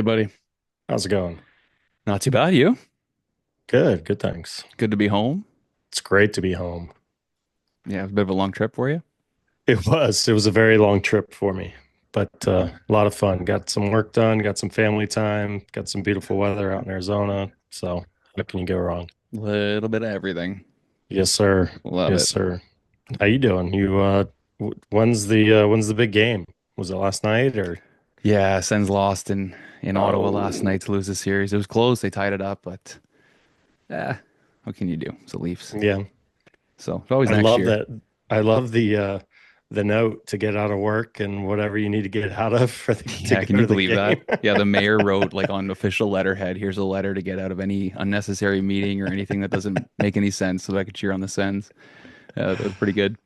Hey, buddy. How's it going? Not too bad. You? Good, good, thanks. Good to be home. It's great to be home. Yeah, it's a bit of a long trip for you. It was a very long trip for me, but Fun. a lot of fun. Got some work done, got some family time, got some beautiful weather out in Arizona. So what can you go wrong? Little bit of everything. Yes, sir. Love Yes, it. sir. How you doing? When's the big game? Was it last night or Yeah, Sens lost in Ottawa last oh night to lose the series. It was close. They tied it up, but yeah, what can you do? It's the Leafs. yeah. So it's always I next love year. that. I love the note to get out of work and whatever you need to get out of to Yeah, can go you to the believe that? game. Yeah, the mayor wrote like on official letterhead, here's a letter to get out of any unnecessary meeting or anything that doesn't make any sense so that I could cheer on the Sens. That was pretty good.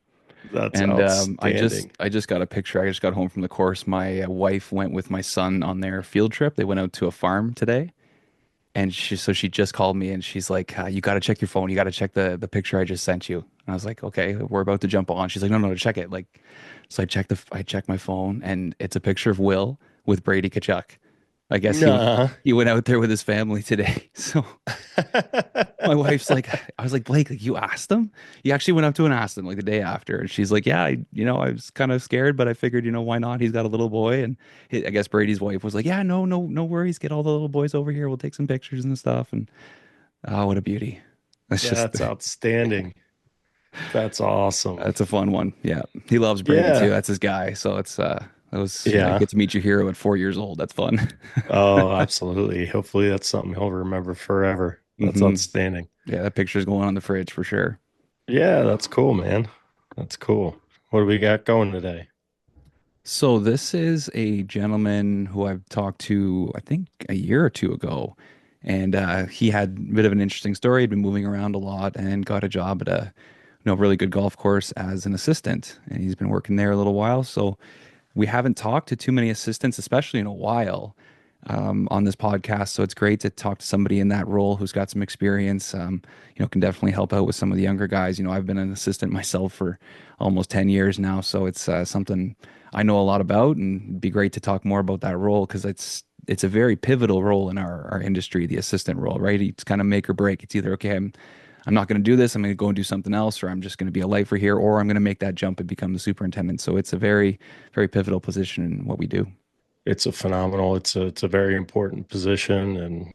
That's And I just outstanding. I just got a picture. I just got home from the course. My wife went with my son on their field trip. They went out to a farm today, and she just called me and she's like, "You got to check your phone. You got to check the picture I just sent you." And I was like, "Okay, we're about to jump on." She's like, "No, no, check it." Like, so I checked my phone, and it's a picture of Will with Brady Kachuk. I guess Nah. he went out there with his family today. So my wife's like, I was like, Blake, like you asked him? You actually went up to and asked him like the day after. And she's like, yeah, I was kind of scared, but I figured, why not? He's got a little boy. And I guess Brady's wife was like, yeah, no, no, no worries. Get all the little boys over here. We'll take some pictures and stuff. And oh, what a beauty. That's just, That's outstanding. That's awesome. that's a fun one. Yeah. He loves Brady too. Yeah. That's his guy. So I Yeah. get to meet your hero at 4 years old. That's fun. Oh, absolutely. Hopefully that's something he'll remember forever. That's hmm outstanding. Yeah. That picture's going on the fridge for sure. Yeah, that's cool, man. That's cool. What do we got going today? So this is a gentleman who I've talked to, I think a year or two ago, and he had a bit of an interesting story. He'd been moving around a lot and got a job at a really good golf course as an assistant, and he's been working there a little while. So we haven't talked to too many assistants, especially in a while, on this podcast. So it's great to talk to somebody in that role who's got some experience. Can definitely help out with some of the younger guys. I've been an assistant myself for almost 10 years now, so it's something I know a lot about, and it'd be great to talk more about that role because it's a very pivotal role in our industry, the assistant role, right? It's kind of make or break. It's either okay, I'm not going to do this. I'm going to go and do something else, or I'm just going to be a lifer here, or I'm going to make that jump and become the superintendent. So it's a very, very pivotal position in what we do. It's a very important position, and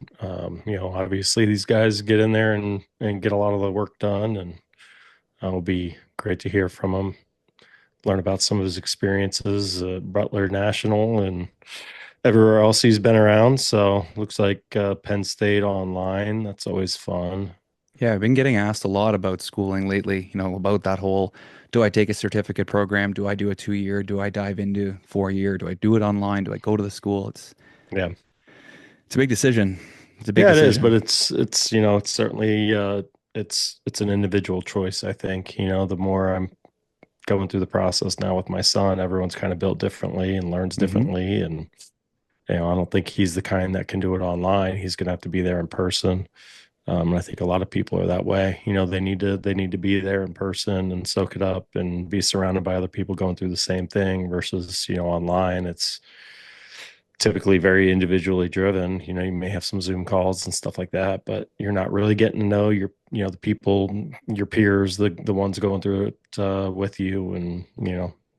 obviously these guys get in there and get a lot of the work done, and it'll be great to hear from him, learn about some of his experiences at Butler National and everywhere else he's been around. So looks like Penn State online. That's always fun. Yeah, I've been getting asked a lot about schooling lately, about that whole, do I take a certificate program? Do I do a 2 year? Do I dive into 4 year? Do I do it online? Do I go to the school? Yeah. It's a big decision. It's a big Yeah, it is, but decision. it's certainly it's an individual choice, I think. The more I'm going through the process now with my son, everyone's kind of built differently and learns hmm differently. And I don't think he's the kind that can do it online. He's gonna have to be there in person. And I think a lot of people are that way. They need to be there in person and soak it up and be surrounded by other people going through the same thing versus, online. It's typically very individually driven. You may have some Zoom calls and stuff like that, but you're not really getting to know the people, your peers, the ones going through it with you, and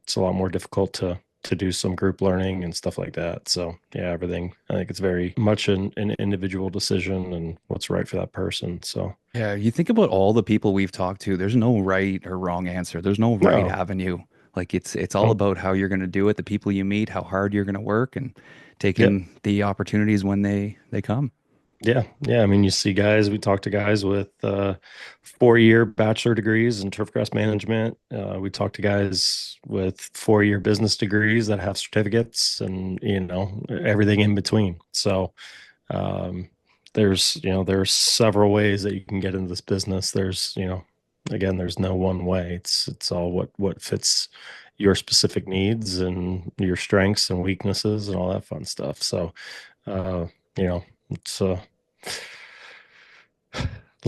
it's a lot more difficult to do some group learning and stuff like that. So yeah, everything. I think it's very much an individual decision and what's right for that person. So Yeah, you think about all the people we've talked to, there's no right or wrong answer. There's no right no, avenue. Like it's all no, about how you're going to do it, the people you meet, how hard you're going to work and yep. taking the opportunities when they come. Yeah, yeah. I mean, you see guys, we talk to guys with 4-year bachelor degrees in turfgrass management. We talk to guys with 4-year business degrees that have certificates and, everything in between. So um, there's several ways that you can get into this business. Again, there's no one way. It's all what fits your specific needs and your strengths and weaknesses and all that fun stuff. So, uh, you know, it's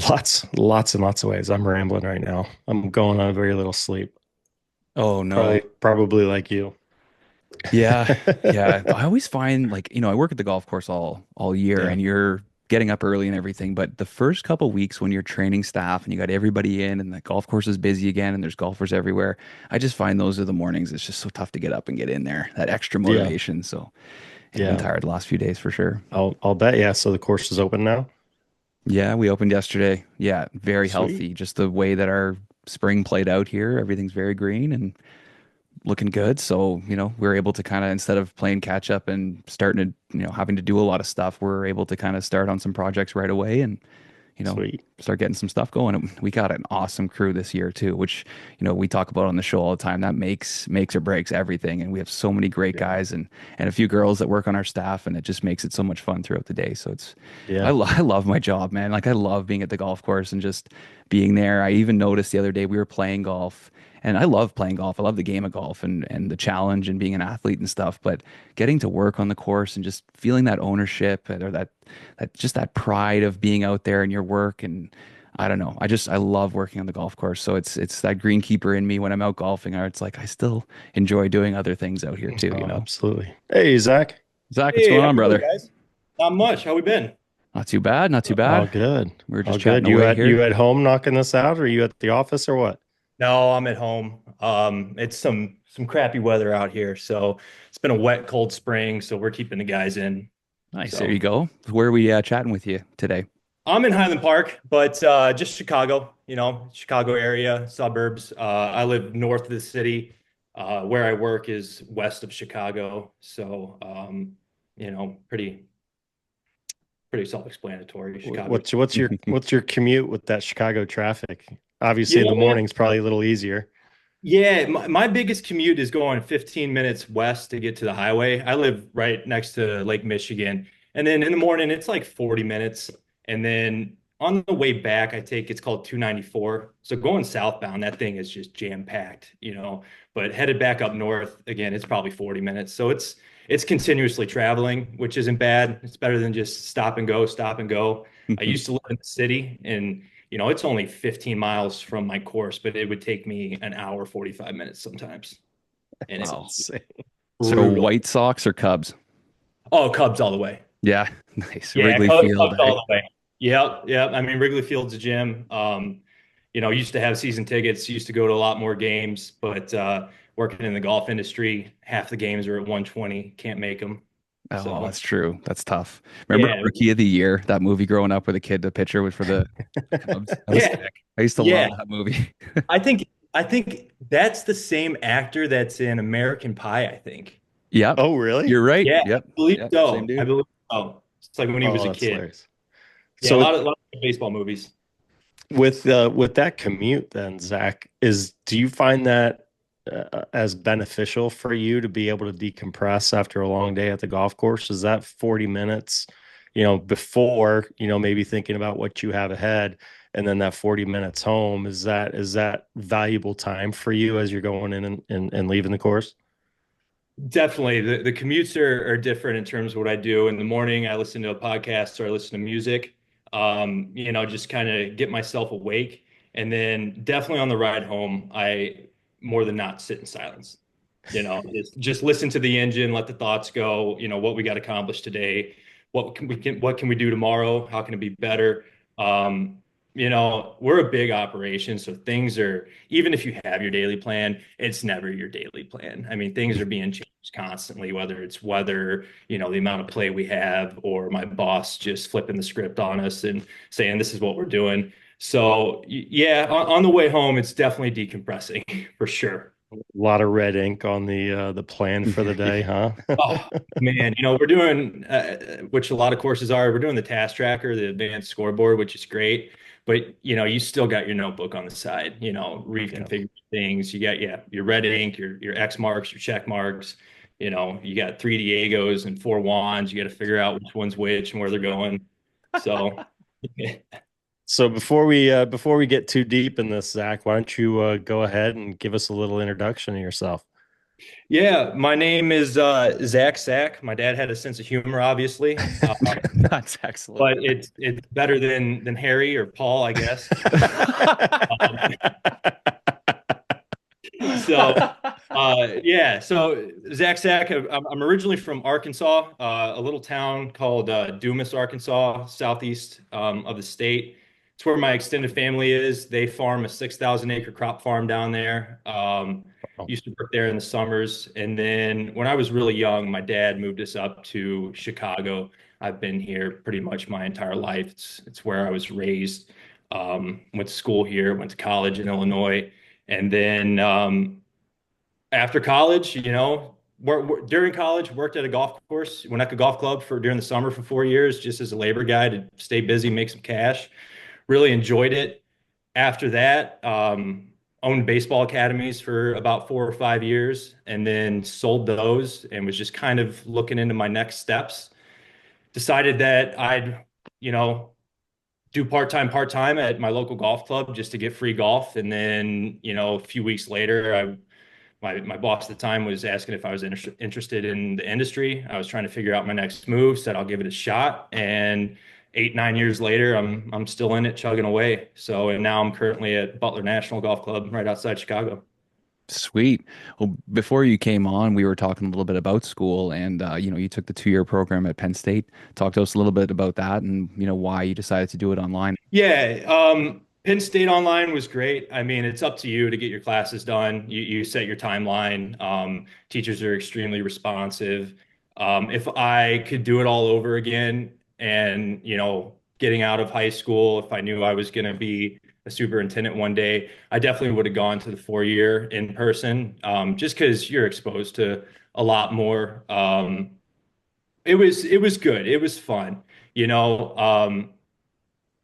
lots and lots of ways. I'm rambling right now. I'm going on very little sleep. Oh Probably no. probably like you. Yeah, yeah. I always find like, I work at the golf course all year Yeah. and you're getting up early and everything, but the first couple weeks when you're training staff and you got everybody in and the golf course is busy again and there's golfers everywhere, I just find those are the mornings it's just so tough to get up and get in there. That extra Yeah. motivation. So, yeah, I've been Yeah. tired the last few days for sure. I'll bet. Yeah. So the course is open now. Yeah, we opened yesterday. Yeah, very Sweet. healthy. Just the way that our spring played out here, everything's very green and looking good. So, we're able to kind of, instead of playing catch up and starting to, having to do a lot of stuff, we're able to kind of start on some projects right away and, you know, Sweet. start getting some stuff going. And we got an awesome crew this year too, which, we talk about on the show all the time. That makes or breaks everything. And we have so many great Yeah. guys and a few girls that work on our staff, and it just makes it so much fun throughout the day. So Yeah. I love my job, man. Like I love being at the golf course and just being there. I even noticed the other day we were playing golf. And I love playing golf. I love the game of golf and the challenge and being an athlete and stuff. But getting to work on the course and just feeling that ownership or that pride of being out there in your work, and I don't know. I love working on the golf course. So it's that greenkeeper in me when I'm out golfing, or it's like I still enjoy doing other things out here too, Oh, absolutely. Hey, Zach. Zach, what's Hey, going how on, you doing, brother? guys? Not much. How we been? Not too bad, not too All bad. good. We were just All good. chatting away You here. at home knocking this out, or are you at the office or what? No, I'm at home. It's some crappy weather out here, so it's been a wet, cold spring, so we're keeping the guys in. Nice. There So you go. Where are we chatting with you today? I'm in Highland Park, but just Chicago, Chicago area, suburbs. I live north of the city. Where I work is west of Chicago, so pretty self-explanatory. Chicago. What's your commute with that Chicago traffic? Obviously, You in the know what? morning's probably a little easier. Yeah, my biggest commute is going 15 minutes west to get to the highway. I live right next to Lake Michigan. And then in the morning, it's like 40 minutes. And then on the way back, it's called 294. So going southbound, that thing is just jam-packed, But headed back up north, again, it's probably 40 minutes. So it's continuously traveling, which isn't bad. It's better than just stop and go, stop and go. I used to live in the city and it's only 15 miles from my course, but it would take me an hour, 45 minutes sometimes. And That's Wow. insane. So brutal. White Sox or Cubs? Oh, Cubs all the way. Yeah, nice. Yeah, Wrigley Cubs Field, eh? all the way. Yep, yep. I mean, Wrigley Field's a gym. Used to have season tickets, used to go to a lot more games, but working in the golf industry, half the games are at 120, can't make them. Oh, So, that's true. That's tough. Remember yeah, Rookie of the Year, that movie growing up where the pitcher was for the Cubs? That was yeah, sick. I used to yeah. love that movie. I think that's the same actor that's in American Pie, I think. Yep. Oh, really? You're right. Yeah, I Yep. believe Yep. Same so. I dude. believe so. It's like when he was Oh, a that's kid. hilarious. Yeah, a So lot of baseball movies. with that commute, then Zach, is do you find that as beneficial for you to be able to decompress after a long day at the golf course? Is that 40 minutes, before, maybe thinking about what you have ahead, and then that 40 minutes home, is that valuable time for you as you're going in and leaving the course? Definitely. The commutes are different in terms of what I do. In the morning, I listen to a podcast or I listen to music, just kind of get myself awake. And then definitely on the ride home, I more than not sit in silence. Just listen to the engine, let the thoughts go, what we got accomplished today, what can we do tomorrow? How can it be better? We're a big operation, so things are, even if you have your daily plan, it's never your daily plan. I mean, things are being changed constantly, whether it's weather, the amount of play we have, or my boss just flipping the script on us and saying this is what we're doing. So yeah, on the way home, it's definitely decompressing for sure. A lot of red ink on the plan for the day, huh? Oh man, we're doing which a lot of courses are. We're doing the task tracker, the advanced scoreboard, which is great. But you still got your notebook on the side. Yeah. Reconfigure things. You got your red ink, your X marks, your check marks. You got three Diegos and four wands. You got to figure out which one's which and where they're going. So So before we get too deep in this, Zach, why don't you go ahead and give us a little introduction of yourself? yeah, my name is Zach Sack. My dad had a sense of humor, obviously, That's excellent. but it's better than Harry or Paul, I guess. Um, so Yeah. So Zach Sack, I'm originally from Arkansas, a little town called Dumas, Arkansas, southeast of the state. It's where my extended family is. They farm a 6,000 acre crop farm down there. Oh, Used to work there in the summers. And then when I was really young, my dad moved us up to Chicago. I've been here pretty much my entire life. It's where I was raised. Went to school here, went to college in Illinois. And then after college, during college, worked at a golf course, went at a golf club for during the summer for 4 years, just as a labor guy to stay busy, make some cash. Really enjoyed it. After that, owned baseball academies for about 4 or 5 years, and then sold those and was just kind of looking into my next steps. Decided that I'd, you know, do part time at my local golf club just to get free golf. And then, a few weeks later, my boss at the time was asking if I was interested in the industry. I was trying to figure out my next move, said I'll give it a shot. And 8, 9 years later, I'm still in it, chugging away. So, and now I'm currently at Butler National Golf Club right outside Chicago. Sweet. Well, before you came on, we were talking a little bit about school, and you took the 2 year program at Penn State. Talk to us a little bit about that, and why you decided to do it online. Yeah, Penn State Online was great. I mean, it's up to you to get your classes done. You set your timeline. Teachers are extremely responsive. If I could do it all over again, and getting out of high school, if I knew I was going to be a superintendent one day, I definitely would have gone to the 4 year in person, just because you're exposed to a lot more. It was good. It was fun. You know,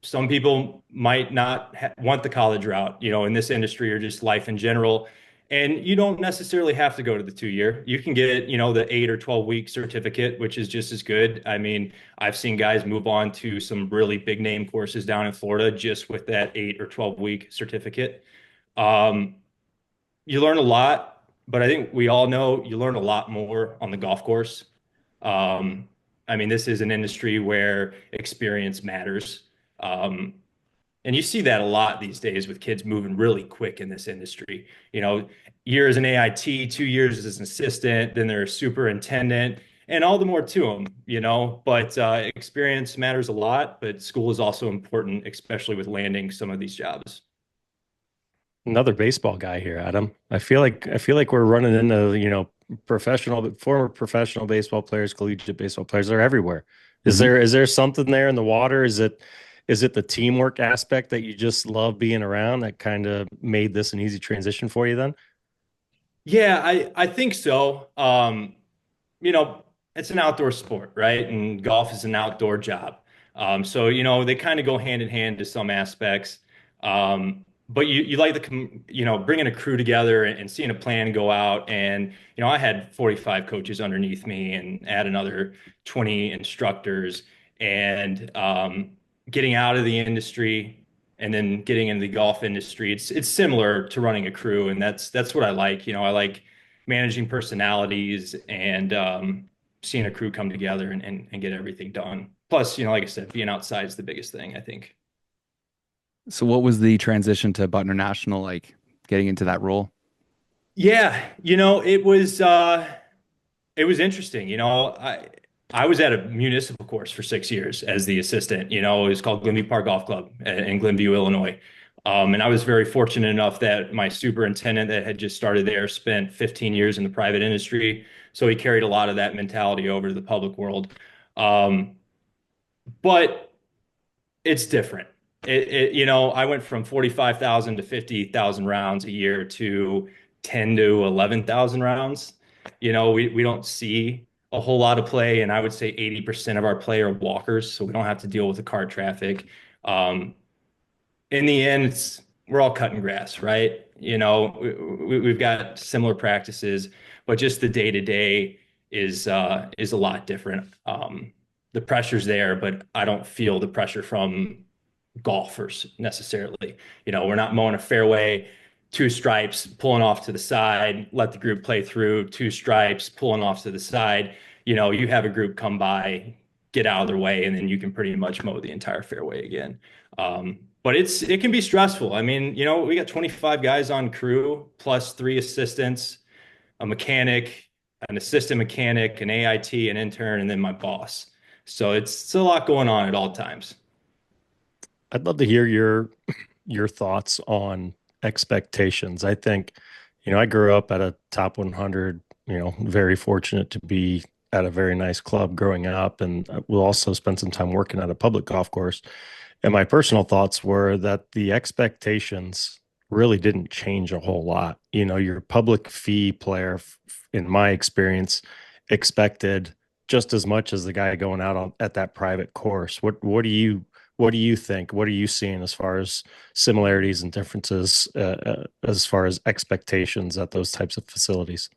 some people might not want the college route, in this industry or just life in general. And you don't necessarily have to go to the 2 year. You can get, the 8 or 12 week certificate, which is just as good. I mean, I've seen guys move on to some really big name courses down in Florida just with that 8 or 12 week certificate. Um, you learn a lot, but I think we all know you learn a lot more on the golf course. Um, I mean, this is an industry where experience matters. Um, and you see that a lot these days with kids moving really quick in this industry. Year as an AIT, 2 years as an assistant, then they're a superintendent, and all the more to them. But experience matters a lot, but school is also important, especially with landing some of these jobs. another baseball guy here, Adam. I feel like we're running into, former professional baseball players, collegiate baseball players. They're everywhere. Is Mhm. there is there something there in the water? Is it the teamwork aspect that you just love being around that kind of made this an easy transition for you then? Yeah, I think so. You know, it's an outdoor sport, right? And golf is an outdoor job. So, they kind of go hand in hand to some aspects. But you like bringing a crew together and seeing a plan go out. And, I had 45 coaches underneath me and add another 20 instructors and getting out of the industry and then getting into the golf industry. It's similar to running a crew. And that's what I like. I like managing personalities and seeing a crew come together and get everything done. Plus, like I said, being outside is the biggest thing, I think. So, what was the transition to Butler National like, getting into that role? Yeah, it was interesting. I was at a municipal course for 6 years as the assistant. It was called Glenview Park Golf Club in Glenview, Illinois. And I was very fortunate enough that my superintendent that had just started there spent 15 years in the private industry. So he carried a lot of that mentality over to the public world. Um, but it's different. I went from 45,000 to 50,000 rounds a year to 10 to 11,000 rounds. We don't see a whole lot of play, and I would say 80% of our play are walkers, so we don't have to deal with the car traffic. Um, in the end, we're all cutting grass, right? We've got similar practices, but just the day to day is a lot different. The pressure's there, but I don't feel the pressure from golfers necessarily. We're not mowing a fairway, two stripes, pulling off to the side, let the group play through, two stripes, pulling off to the side. You have a group come by, get out of their way, and then you can pretty much mow the entire fairway again. But it can be stressful. I mean, we got 25 guys on crew plus three assistants. a mechanic, an assistant mechanic, an AIT, an intern, and then my boss. So it's a lot going on at all times. I'd love to hear your thoughts on expectations. I think, I grew up at a top 100, very fortunate to be at a very nice club growing up, and we'll also spend some time working at a public golf course. And my personal thoughts were that the expectations really didn't change a whole lot. Your public fee player, in my experience, expected just as much as the guy going out at that private course. What do you think? What are you seeing as far as similarities and differences as far as expectations at those types of facilities?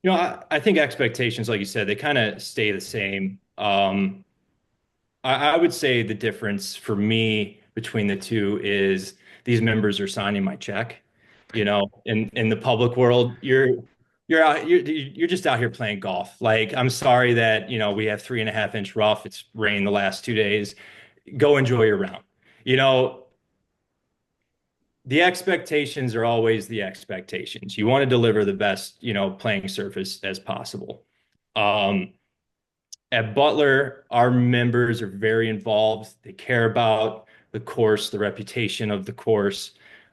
I think expectations, like you said, they kind of stay the same. I would say the difference for me between the two is these members are signing my check. In the public world, you're just out here playing golf. Like, I'm sorry that, we have 3.5 inch rough. It's rained the last 2 days. Go enjoy your round. You know, the expectations are always the expectations. You want to deliver the best, playing surface as possible. Um, at Butler, our members are very involved. They care about the course, the reputation of the course.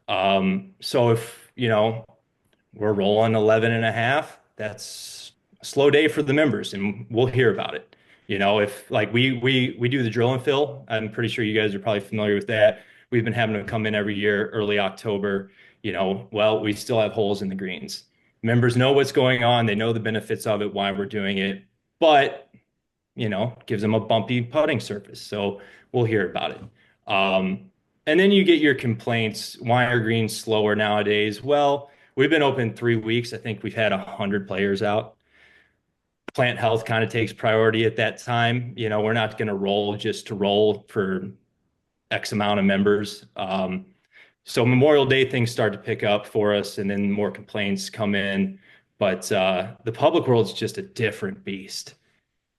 So if, we're rolling 11 and a half, that's a slow day for the members, and we'll hear about it. If like we do the drill and fill, I'm pretty sure you guys are probably familiar with that. We've been having to come in every year, early October. Well, we still have holes in the greens. Members know what's going on. They know the benefits of it, why we're doing it, but gives them a bumpy putting surface. So we'll hear about it. And then you get your complaints. Why are greens slower nowadays? Well, we've been open 3 weeks. I think we've had 100 players out. Plant health kind of takes priority at that time. We're not going to roll just to roll for X amount of members. So Memorial Day things start to pick up for us, and then more complaints come in. But the public world's just a different beast.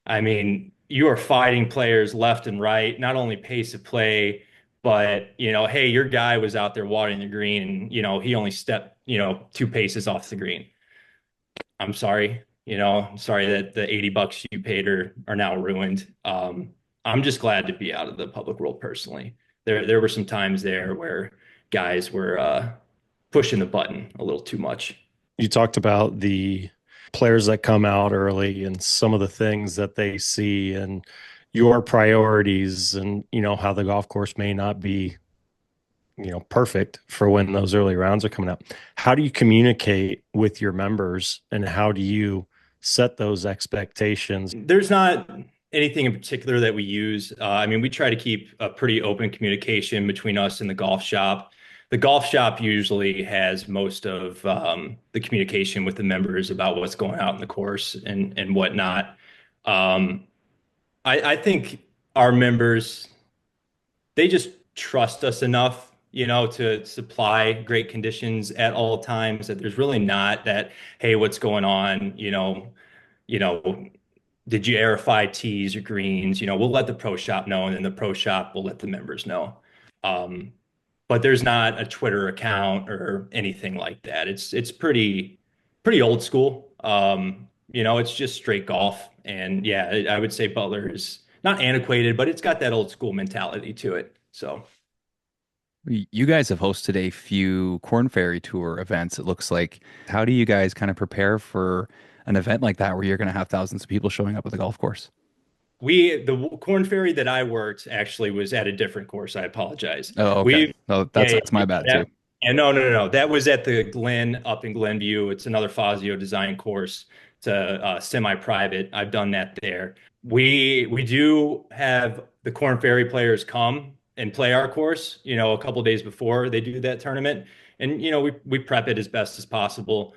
I mean, you are fighting players left and right, not only pace of play, but, hey, your guy was out there watering the green and, he only stepped, 2 paces off the green. I'm sorry, I'm sorry that the $80 you paid are now ruined. I'm just glad to be out of the public world personally. There were some times there where guys were pushing the button a little too much. You talked about the players that come out early and some of the things that they see and your priorities and how the golf course may not be perfect for when those early rounds are coming up. How do you communicate with your members and how do you set those expectations? There's not anything in particular that we use. I mean, we try to keep a pretty open communication between us and the golf shop. The golf shop usually has most of the communication with the members about what's going out in the course and whatnot. I think our members, they just trust us enough, to supply great conditions at all times, that there's really not that, hey, what's going on? You know, did you aerify tees or greens? We'll let the pro shop know, and then the pro shop will let the members know. But there's not a Twitter account or anything like that. It's pretty old school. It's just straight golf. And yeah, I would say Butler is not antiquated, but it's got that old school mentality to it. So You guys have hosted a few Corn Ferry Tour events, it looks like. How do you guys kind of prepare for an event like that where you're going to have thousands of people showing up at the golf course? the Corn Ferry that I worked actually was at a different course. I apologize. Oh, okay. We No, Yeah, that's my bad yeah. too. Yeah, no, no, no, no. That was at the Glen up in Glenview. It's another Fazio design course. It's a semi-private. I've done that there. We do have the Corn Ferry players come and play our course, a couple days before they do that tournament. And we prep it as best as possible.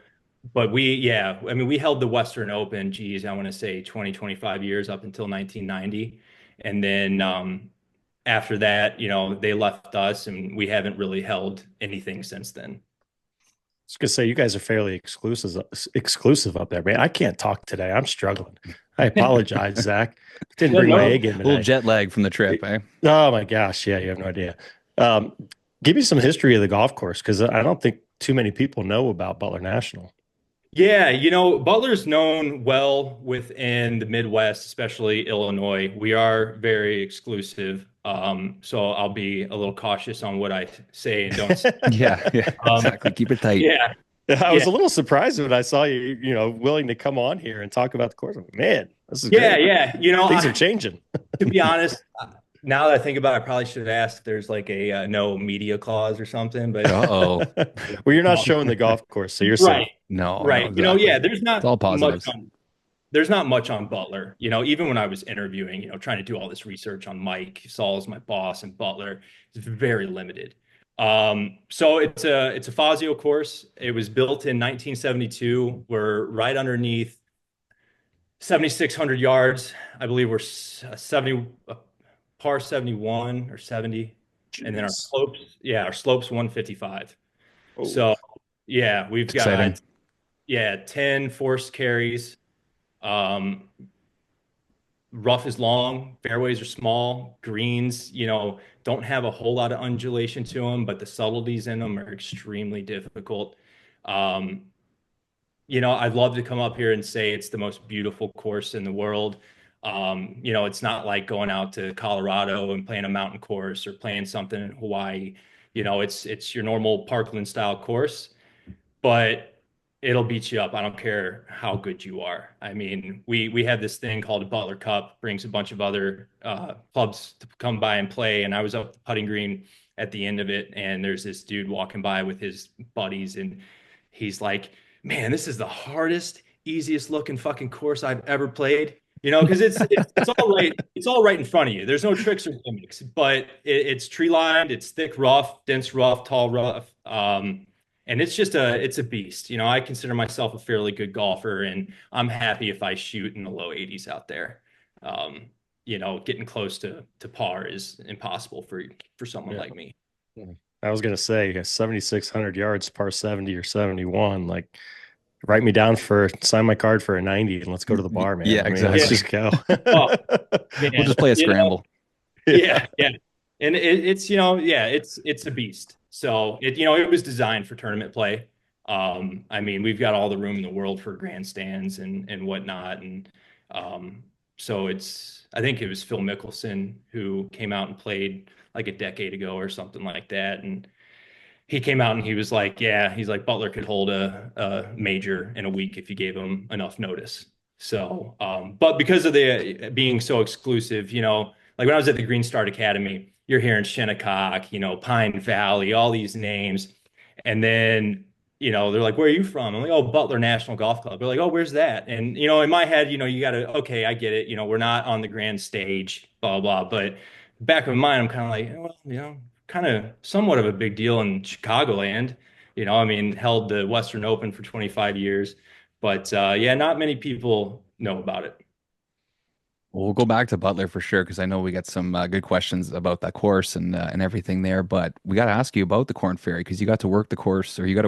But yeah, I mean, we held the Western Open, geez, I want to say 20, 25 years up until 1990. And then after that, they left us and we haven't really held anything since then. I was gonna say you guys are fairly exclusive up there, man. I can't talk today. I'm struggling. I apologize, Zach. Didn't Yeah, bring my no. A game A little today. jet lag from the trip, eh? Oh my gosh, yeah, you have no idea. Um, Give me some history of the golf course because I don't think too many people know about Butler National. Yeah, Butler's known well within the Midwest, especially Illinois. We are very exclusive. So I'll be a little cautious on what I say and don't say. Yeah, yeah, Um, exactly. Keep it tight. yeah, I yeah, was a little surprised when I saw you, willing to come on here and talk about the course. I'm like, man, this is yeah, great. yeah. Things are changing. To be honest, now that I think about it, I probably should have asked if there's like a no media clause or something, but Uh-oh. Well, you're not showing the golf course, so you're right, safe. No, no, right. Yeah, exactly. It's all positives. there's not much on Butler. Even when I was interviewing, trying to do all this research on Mike Saul's my boss and Butler, it's very limited. So it's a Fazio course. It was built in 1972. We're right underneath 7,600 yards. I believe we're 70 par 71 or 70, and then Jeez. our slopes 155. Oh, So yeah, we've It's exciting. got 10 forced carries. Um, Rough is long, fairways are small, greens, don't have a whole lot of undulation to them, but the subtleties in them are extremely difficult. Um, I'd love to come up here and say it's the most beautiful course in the world. It's not like going out to Colorado and playing a mountain course or playing something in Hawaii. It's your normal Parkland style course, but it'll beat you up. I don't care how good you are. I mean, we have this thing called a Butler Cup, brings a bunch of other clubs to come by and play. And I was up the putting green at the end of it, and there's this dude walking by with his buddies, and he's like, "Man, this is the hardest, easiest looking fucking course I've ever played." Because it's all right. It's all right in front of you. There's no tricks or gimmicks, but it's tree lined. It's thick rough, dense rough, tall rough. And it's a beast. I consider myself a fairly good golfer, and I'm happy if I shoot in the low 80s out there. Getting close to par is impossible for someone yeah. like me. I was gonna say 7,600 yards, par 70 or 71. Like, write me down sign my card for a 90, and let's go to the bar, man. Yeah, I mean, let's Yeah. exactly. just go. Oh, We'll man. just play a scramble. Yeah, yeah. And yeah, it's a beast. So it was designed for tournament play. I mean, we've got all the room in the world for grandstands and whatnot. And so I think it was Phil Mickelson who came out and played like a decade ago or something like that. And he came out and he was like, yeah, he's like Butler could hold a major in a week if you gave him enough notice. So, but because of the being so exclusive, like when I was at the Green Start Academy, you're hearing Shinnecock, Pine Valley, all these names, and then they're like, "Where are you from?" I'm like, "Oh, Butler National Golf Club." They're like, "Oh, where's that?" And in my head, you got to, okay, I get it. We're not on the grand stage, blah blah. But back of my mind, I'm kind of like, well, kind of somewhat of a big deal in Chicagoland. I mean, held the Western Open for 25 years, but yeah, not many people know about it. Well, we'll go back to Butler for sure because I know we got some good questions about that course and everything there. But we got to ask you about the Corn Ferry because you got to work the course or you got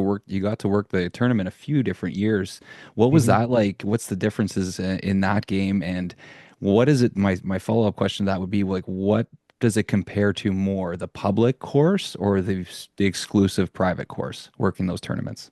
to work the tournament a few different years. What was Mhm. that like? What's the differences in that game? And what is it? My follow-up question to that would be like, what does it compare to more, the public course or the exclusive private course working those tournaments?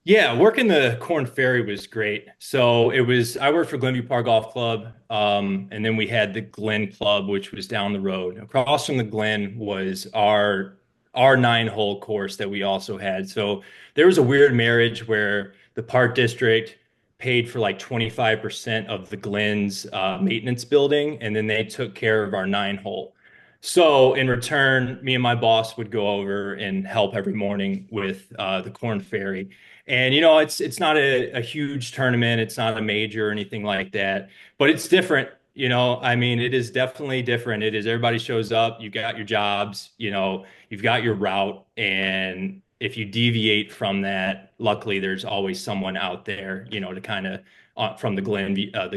Yeah, working the Corn Ferry was great. So I worked for Glenview Park Golf Club, and then we had the Glen Club, which was down the road. Across from the Glen was our 9-hole course that we also had. So there was a weird marriage where the Park District paid for like 25% of the Glen's maintenance building, and then they took care of our 9-hole. So in return, me and my boss would go over and help every morning with the Corn Ferry. And it's not a huge tournament, it's not a major or anything like that, but it's different. I mean, it is definitely different. It is everybody shows up, you got your jobs, you've got your route, and if you deviate from that, luckily there's always someone out there, to kind of from the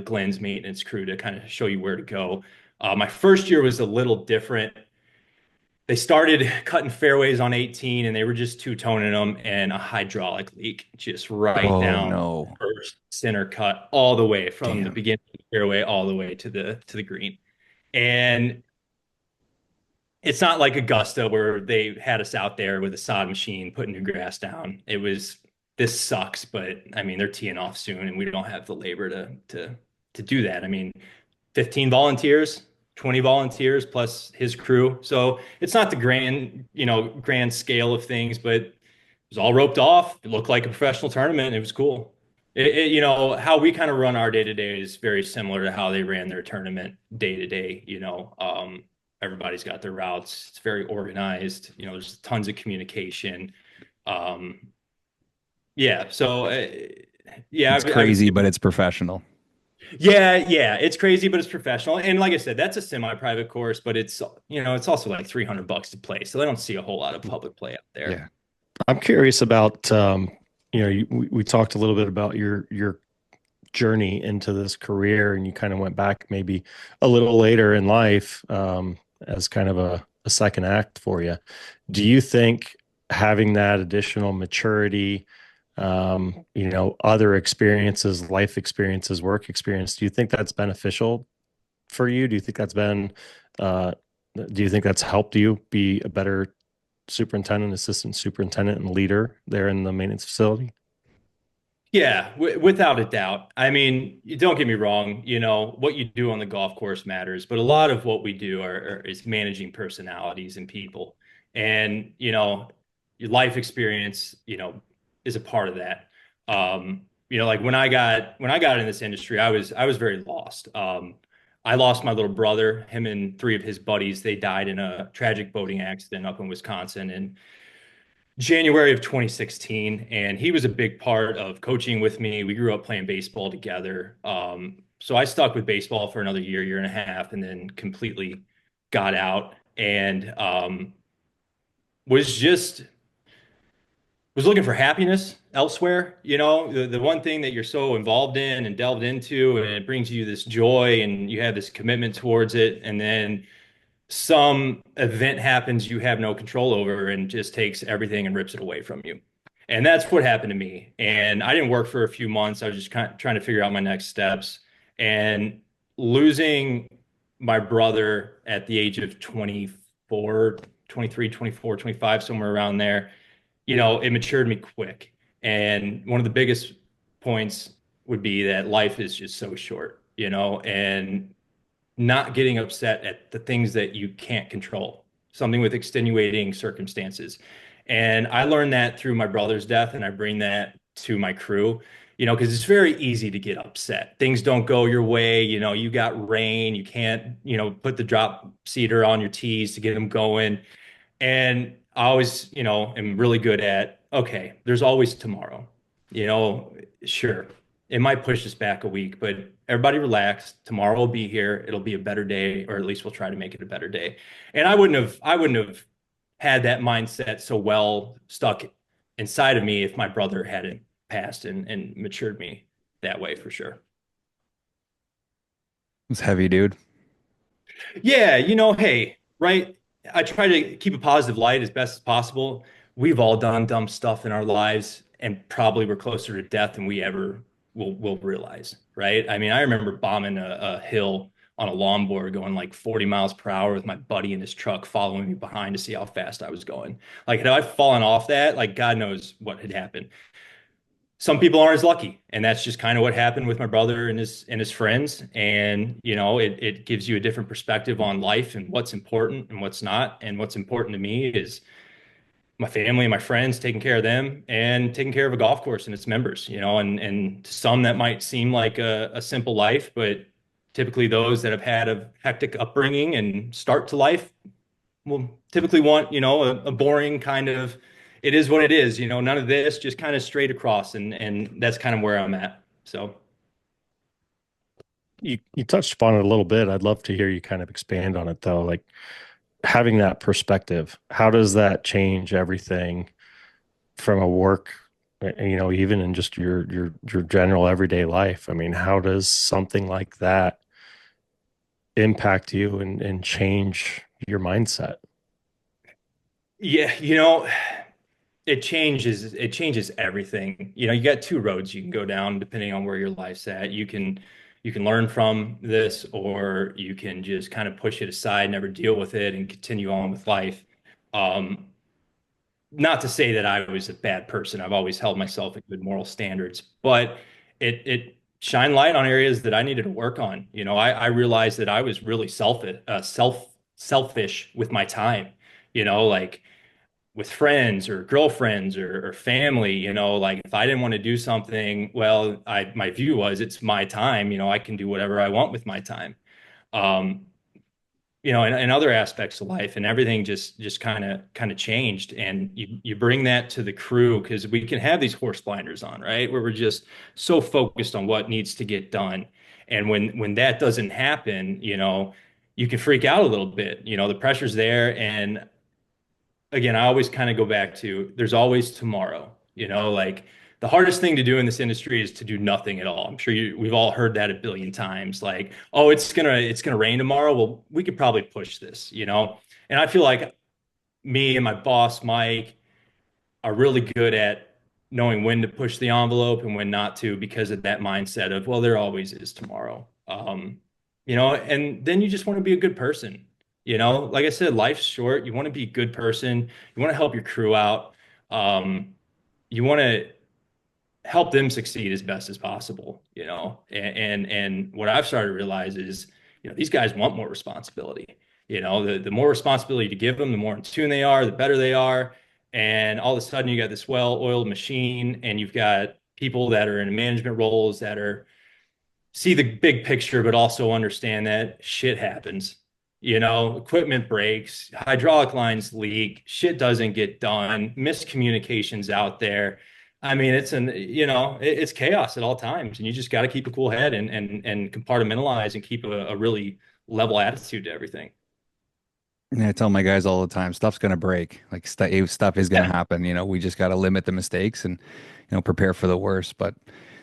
Glenn's maintenance crew to kind of show you where to go. My first year was a little different. They started cutting fairways on 18 and they were just two-toning them, and a hydraulic leak just right Oh down no. first center cut all the way from the Damn. beginning of the fairway all the way to the green. And it's not like Augusta where they had us out there with a sod machine putting new grass down. It was this sucks, but I mean, they're teeing off soon and we don't have the labor to do that. I mean, 15 volunteers, 20 volunteers plus his crew. So it's not the grand, grand scale of things, but it was all roped off. It looked like a professional tournament. It was cool. How we kind of run our day to day is very similar to how they ran their tournament day to day. Everybody's got their routes. It's very organized. There's tons of communication. Um, yeah. So, yeah, It's crazy, but it's professional. yeah, it's crazy, but it's professional. And like I said, that's a semi-private course, but it's also like $300 to play. So I don't see a whole lot of public play out there. Yeah. I'm curious about, we talked a little bit about your journey into this career, and you kind of went back maybe a little later in life, as kind of a second act for you. Do you think having that additional maturity, other experiences, life experiences, work experience, do you think that's beneficial for you? Uh, do you think that's helped you be a better superintendent, assistant superintendent, and leader there in the maintenance facility? Yeah, without a doubt. I mean, you don't get me wrong, what you do on the golf course matters, but a lot of what we do is managing personalities and people. And, your life experience, is a part of that. Like when I got in this industry, I was very lost. I lost my little brother, him and three of his buddies, they died in a tragic boating accident up in Wisconsin. And January of 2016, and he was a big part of coaching with me. We grew up playing baseball together. So I stuck with baseball for another year, year and a half, and then completely got out and was just was looking for happiness elsewhere. The one thing that you're so involved in and delved into, and it brings you this joy, and you have this commitment towards it, and then some event happens you have no control over and just takes everything and rips it away from you. And that's what happened to me. And I didn't work for a few months. I was just kind of trying to figure out my next steps. And losing my brother at the age of 24, 23, 24, 25, somewhere around there, it matured me quick. And one of the biggest points would be that life is just so short, and not getting upset at the things that you can't control, something with extenuating circumstances. And I learned that through my brother's death, and I bring that to my crew, because it's very easy to get upset. Things don't go your way, you got rain, you can't, put the drop seeder on your tees to get them going. And I always, am really good at, okay, there's always tomorrow. Sure, it might push us back a week, but everybody relax. Tomorrow will be here. It'll be a better day, or at least we'll try to make it a better day. And I wouldn't have had that mindset so well stuck inside of me if my brother hadn't passed and matured me that way for sure. It's heavy, dude. Yeah, hey, right? I try to keep a positive light as best as possible. We've all done dumb stuff in our lives, and probably we're closer to death than we ever will realize, right? I mean, I remember bombing a hill on a longboard going like 40 miles per hour with my buddy in his truck following me behind to see how fast I was going. Like, had I fallen off that, like, God knows what had happened. Some people aren't as lucky, and that's just kind of what happened with my brother and his friends. And it gives you a different perspective on life and what's important and what's not. And what's important to me is my family and my friends, taking care of them and taking care of a golf course and its members. And to some that might seem like a simple life, but typically those that have had a hectic upbringing and start to life will typically want, a boring kind of, it is what it is, none of this, just kind of straight across. And that's kind of where I'm at. So You touched upon it a little bit. I'd love to hear you kind of expand on it though. Like having that perspective, how does that change everything from a work, even in just your general everyday life? I mean, how does something like that impact you and change your mindset? yeah, it changes everything. You got two roads you can go down depending on where your life's at. You can learn from this, or you can just kind of push it aside, never deal with it, and continue on with life. Um, not to say that I was a bad person. I've always held myself in good moral standards, but it shined light on areas that I needed to work on. I realized that I was really selfish with my time, like with friends or girlfriends or family, like if I didn't want to do something, well, my view was it's my time, I can do whatever I want with my time. Um, and other aspects of life and everything just kind of changed. And you bring that to the crew because we can have these horse blinders on, right? Where we're just so focused on what needs to get done. And when that doesn't happen, you can freak out a little bit. The pressure's there. And again, I always kind of go back to there's always tomorrow, like the hardest thing to do in this industry is to do nothing at all. I'm sure we've all heard that a billion times. Like, oh, it's gonna rain tomorrow. Well, we could probably push this, And I feel like me and my boss, Mike, are really good at knowing when to push the envelope and when not to because of that mindset of, well, there always is tomorrow. And then you just want to be a good person. Like I said, life's short. You want to be a good person. You want to help your crew out. You want to help them succeed as best as possible, and what I've started to realize is, these guys want more responsibility. The more responsibility to give them, the more in tune they are, the better they are. And all of a sudden you got this well-oiled machine and you've got people that are in management roles that are see the big picture, but also understand that shit happens. Equipment breaks, hydraulic lines leak, shit doesn't get done, miscommunications out there. I mean, it's chaos at all times, and you just got to keep a cool head and compartmentalize and keep a really level attitude to everything. And I tell my guys all the time, stuff's gonna break. Like stuff is gonna Yeah. happen. We just got to limit the mistakes and prepare for the worst. But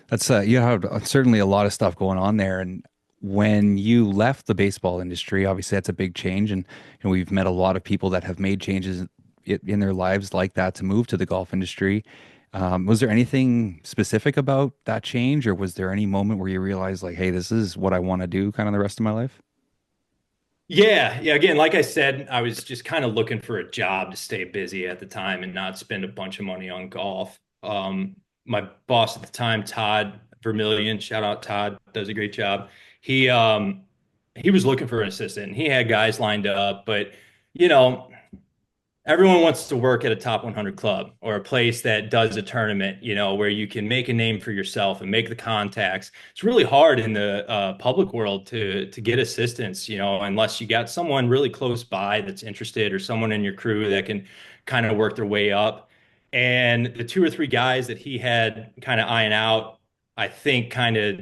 that's you have certainly a lot of stuff going on there. And when you left the baseball industry, obviously that's a big change. And we've met a lot of people that have made changes in their lives like that to move to the golf industry. Was there anything specific about that change, or was there any moment where you realized like, hey, this is what I want to do, kind of the rest of my life? Yeah, yeah. Again, like I said, I was just kind of looking for a job to stay busy at the time and not spend a bunch of money on golf. My boss at the time, Todd Vermillion, shout out Todd, does a great job. He was looking for an assistant. He had guys lined up, but you know, everyone wants to work at a top 100 club or a place that does a tournament, where you can make a name for yourself and make the contacts. It's really hard in the public world to get assistance, unless you got someone really close by that's interested or someone in your crew that can kind of work their way up. And the two or three guys that he had kind of eyeing out, I think kind of,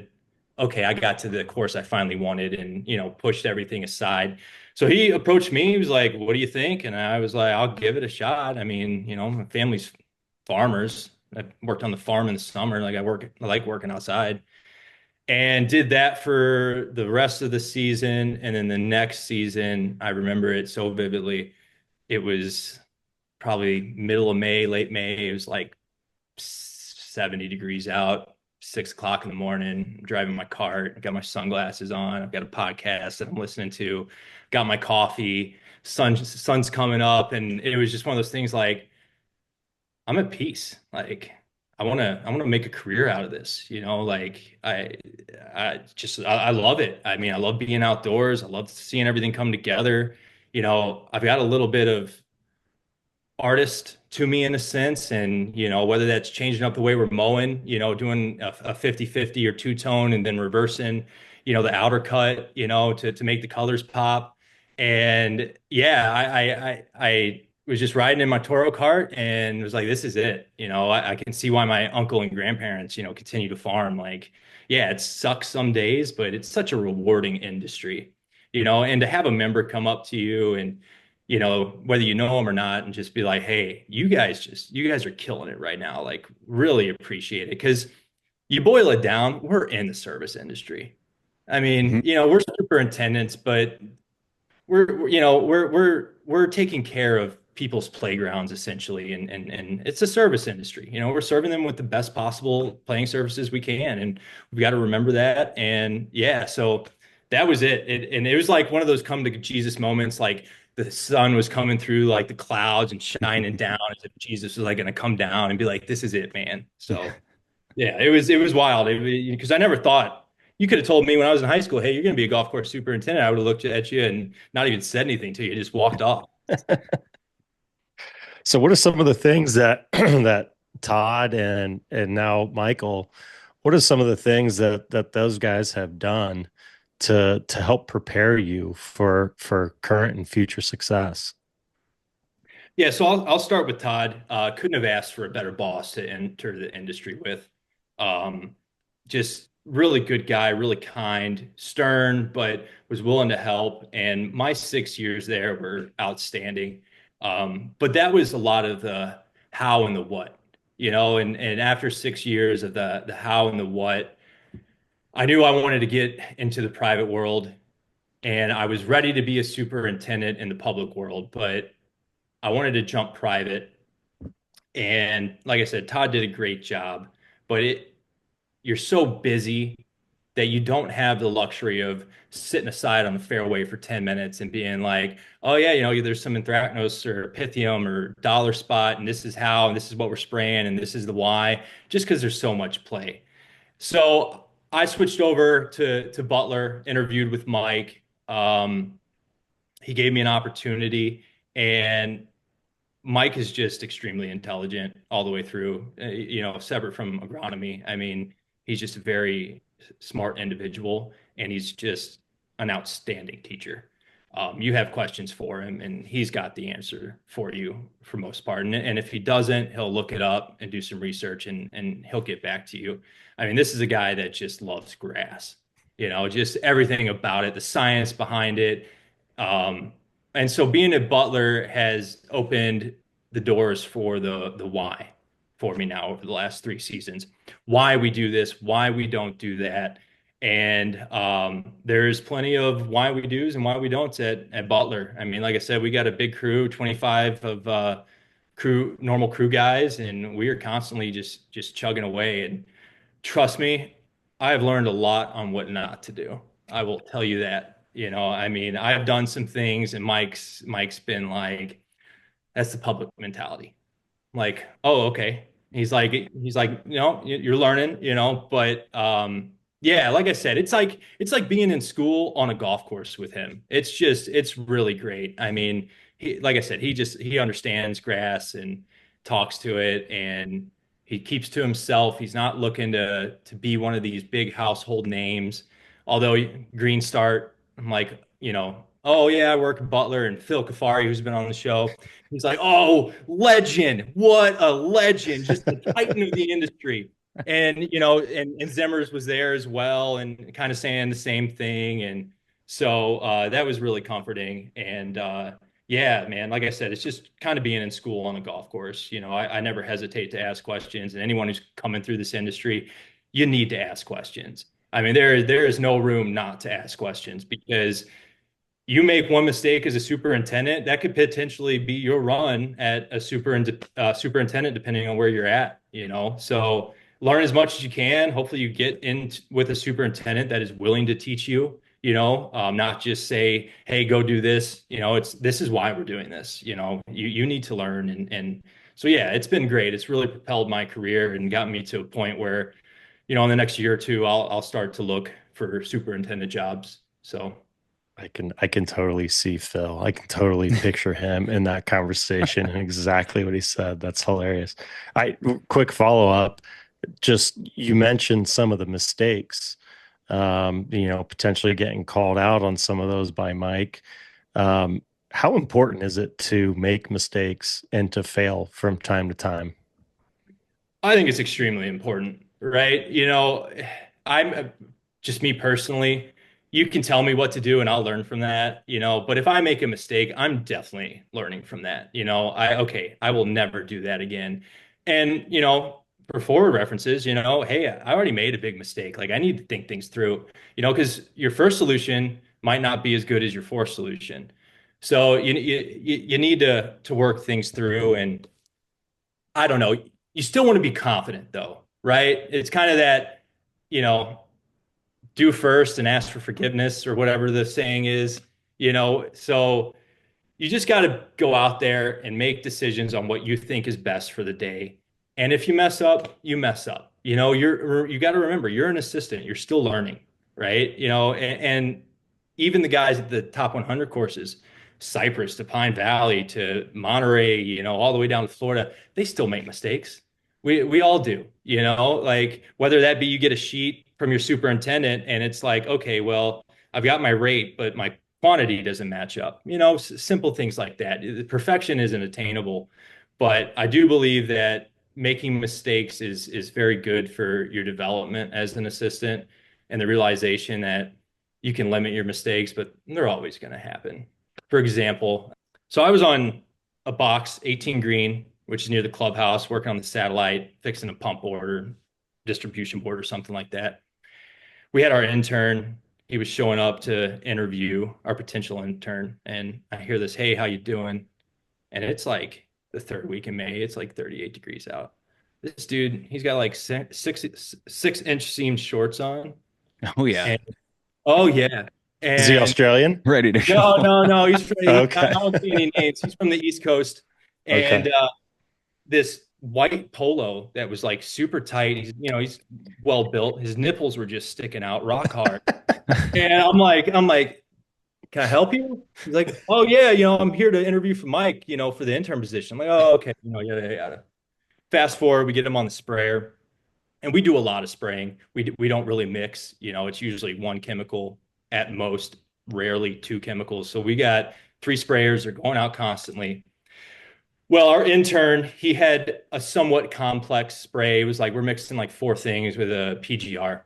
okay, I got to the course I finally wanted and, pushed everything aside. So he approached me. He was like, "What do you think?" And I was like, "I'll give it a shot." I mean, my family's farmers. I worked on the farm in the summer. Like I like working outside, and did that for the rest of the season. And then the next season, I remember it so vividly. It was probably middle of May, late May. It was like 70 degrees out, 6 o'clock in the morning. I'm driving my cart. I got my sunglasses on. I've got a podcast that I'm listening to. Got my coffee. Sun's coming up, and it was just one of those things. Like I'm at peace. Like I want to make a career out of this. Like I love it. I mean, I love being outdoors. I love seeing everything come together. I've got a little bit of artist to me in a sense, and whether that's changing up the way we're mowing, doing a 50-50 or two-tone and then reversing the outer cut, to make the colors pop. And yeah, I was just riding in my Toro cart and was like, this is it. I can see why my uncle and grandparents continue to farm. Like, yeah, it sucks some days, but it's such a rewarding industry. And to have a member come up to you and whether you know them or not, and just be like, hey, you guys are killing it right now. Like, really appreciate it. Because you boil it down, we're in the service industry. I mean, Mhm. we're superintendents, but we're taking care of people's playgrounds essentially, and it's a service industry. We're serving them with the best possible playing services we can, and we've got to remember that. And yeah, so that was it. And it was like one of those come to Jesus moments. Like the sun was coming through like the clouds and shining down as if Jesus was like going to come down and be like, "This is it, man." So yeah, it was wild. Because I never thought you could have told me when I was in high school, "Hey, you're going to be a golf course superintendent." I would have looked at you and not even said anything to you, just walked off. So what are some of the things that that Todd and now Michael, what are some of the things that those guys have done to help prepare you for current and future success? Yeah, so I'll start with Todd. Couldn't have asked for a better boss to enter the industry with. Um, just really good guy, really kind, stern, but was willing to help. And my 6 years there were outstanding. But that was a lot of the how and the what, and after 6 years of the how and the what, I knew I wanted to get into the private world and I was ready to be a superintendent in the public world, but I wanted to jump private. And like I said, Todd did a great job, but you're so busy that you don't have the luxury of sitting aside on the fairway for 10 minutes and being like, oh yeah, there's some anthracnose or pythium or dollar spot, and this is how, and this is what we're spraying, and this is the why, just because there's so much play. So I switched over to Butler, interviewed with Mike. He gave me an opportunity, and Mike is just extremely intelligent all the way through, separate from agronomy. I mean, he's just a very smart individual and he's just an outstanding teacher. You have questions for him and he's got the answer for you for most part. And if he doesn't, he'll look it up and do some research and he'll get back to you. I mean, this is a guy that just loves grass, just everything about it, the science behind it. Um, and so being a Butler has opened the doors for the why for me now over the last 3 seasons. Why we do this, why we don't do that. And there's plenty of why we do's and why we don'ts at Butler. I mean, like I said, we got a big crew, 25 of normal crew guys, and we are constantly just chugging away. And trust me, I've learned a lot on what not to do. I will tell you that. I mean, I've done some things, and Mike's been like, "That's the public mentality." Like, oh, okay. He's like, you're learning, but yeah, like I said, it's like being in school on a golf course with him. It's really great. I mean, like I said, he understands grass and talks to it and he keeps to himself. He's not looking to be one of these big household names. Although Green Start, I'm like, oh yeah, I work at Butler and Phil Kafari, who's been on the show. He's like, oh, legend. What a legend. Just the titan of the industry. And, and Zemmers was there as well and kind of saying the same thing. And so that was really comforting. And yeah, man, like I said, it's just kind of being in school on a golf course. I never hesitate to ask questions. And anyone who's coming through this industry, you need to ask questions. I mean, there is no room not to ask questions because you make one mistake as a superintendent, that could potentially be your run at a superintendent, depending on where you're at, So learn as much as you can. Hopefully you get in with a superintendent that is willing to teach you, not just say, hey, go do this. This is why we're doing this. You need to learn. And so, yeah, it's been great. It's really propelled my career and got me to a point where, in the next year or two, I'll start to look for superintendent jobs. So. I can totally see Phil. I can totally picture him in that conversation and exactly what he said. That's hilarious. I quick follow up. Just you mentioned some of the mistakes, potentially getting called out on some of those by Mike. How important is it to make mistakes and to fail from time to time? I think it's extremely important, right? I'm just me personally. You can tell me what to do and I'll learn from that, but if I make a mistake, I'm definitely learning from that. I will never do that again. And, for forward references, hey, I already made a big mistake. Like I need to think things through, because your first solution might not be as good as your fourth solution. So you need to work things through and I don't know. You still want to be confident though, right? It's kind of that, you know, do first and ask for forgiveness or whatever the saying is, So you just got to go out there and make decisions on what you think is best for the day. And if you mess up, you mess up. You got to remember you're an assistant. You're still learning, right? And even the guys at the top 100 courses, Cypress to Pine Valley to Monterey, all the way down to Florida, they still make mistakes. We all do, like whether that be you get a sheet from your superintendent and it's like, okay, well, I've got my rate, but my quantity doesn't match up. Simple things like that. Perfection isn't attainable, but I do believe that making mistakes is very good for your development as an assistant and the realization that you can limit your mistakes, but they're always going to happen. For example, so I was on a box 18 green, which is near the clubhouse, working on the satellite, fixing a pump board or distribution board or something like that. We had our intern. He was showing up to interview our potential intern, and I hear this, "Hey, how you doing?" And it's like the third week in May. It's like 38 degrees out. This dude, he's got like 6 inch seam shorts on, Oh yeah. and oh yeah, Is he and Australian? Ready to no, go. no, no, I Okay. don't see any names. He's from the East Coast, and Okay. this white polo that was like super tight. He's well built. His nipples were just sticking out rock hard. And I'm like, can I help you? He's like, oh yeah, I'm here to interview for Mike, for the intern position. I'm like, oh, okay, yada yada. Fast forward, we get him on the sprayer, and we do a lot of spraying. We don't really mix, it's usually one chemical at most, rarely two chemicals. So we got three sprayers, they're going out constantly. Well, our intern, he had a somewhat complex spray. It was like we're mixing like four things with a PGR.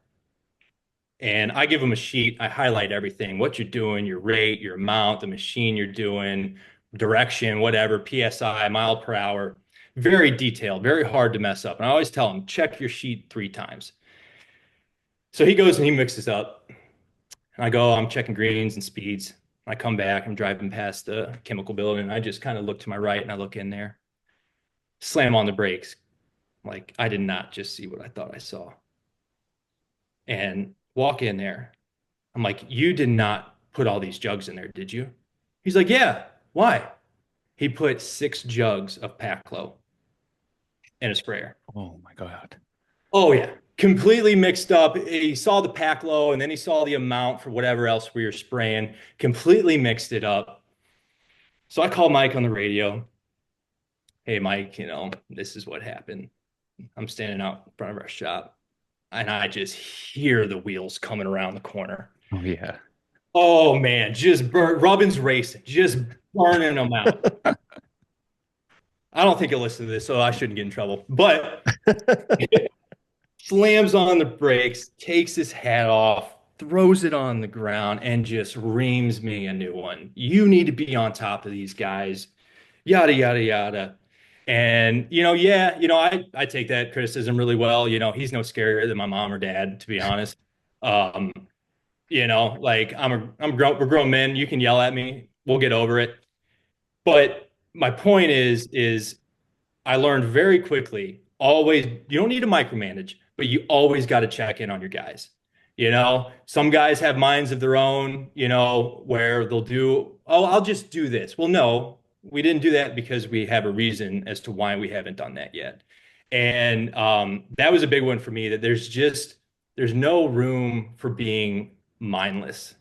And I give them a sheet. I highlight everything, what you're doing, your rate, your amount, the machine you're doing, direction, whatever, PSI, mile per hour. Very detailed, very hard to mess up. And I always tell them, check your sheet 3 times. So he goes and he mixes up. And I go, I'm checking greens and speeds. I come back, I'm driving past the chemical building, and I just kind of look to my right and I look in there, slam on the brakes. Like I did not just see what I thought I saw. And walk in there. I'm like, you did not put all these jugs in there, did you? He's like, yeah. Why? He put 6 jugs of Paclo in a sprayer. Oh my God. Oh yeah, completely mixed up. He saw the Paclo and then he saw the amount for whatever else we were spraying. Completely mixed it up. So I called Mike on the radio. Hey Mike, this is what happened. I'm standing out in front of our shop and I just hear the wheels coming around the corner. Oh yeah. Oh man, just Robin's racing, just burning them out. I don't think he'll listen to this, so I shouldn't get in trouble. But slams on the brakes, takes his hat off, throws it on the ground, and just reams me a new one. You need to be on top of these guys, yada yada yada. And yeah, I take that criticism really well. He's no scarier than my mom or dad, to be honest. Um, like we're grown men. You can yell at me. We'll get over it. But my point is I learned very quickly, always, you don't need to micromanage, but you always got to check in on your guys. Some guys have minds of their own, where they'll do, oh, I'll just do this. Well, no, we didn't do that because we have a reason as to why we haven't done that yet. And that was a big one for me that there's no room for being mindless,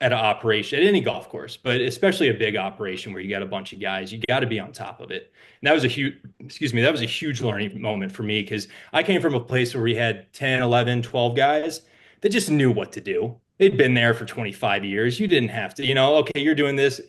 at an operation, at any golf course, but especially a big operation where you got a bunch of guys, you got to be on top of it. And that was a huge, excuse me, that was a huge learning moment for me because I came from a place where we had 10, 11, 12 guys that just knew what to do. They'd been there for 25 years. You didn't have to, okay, you're doing this,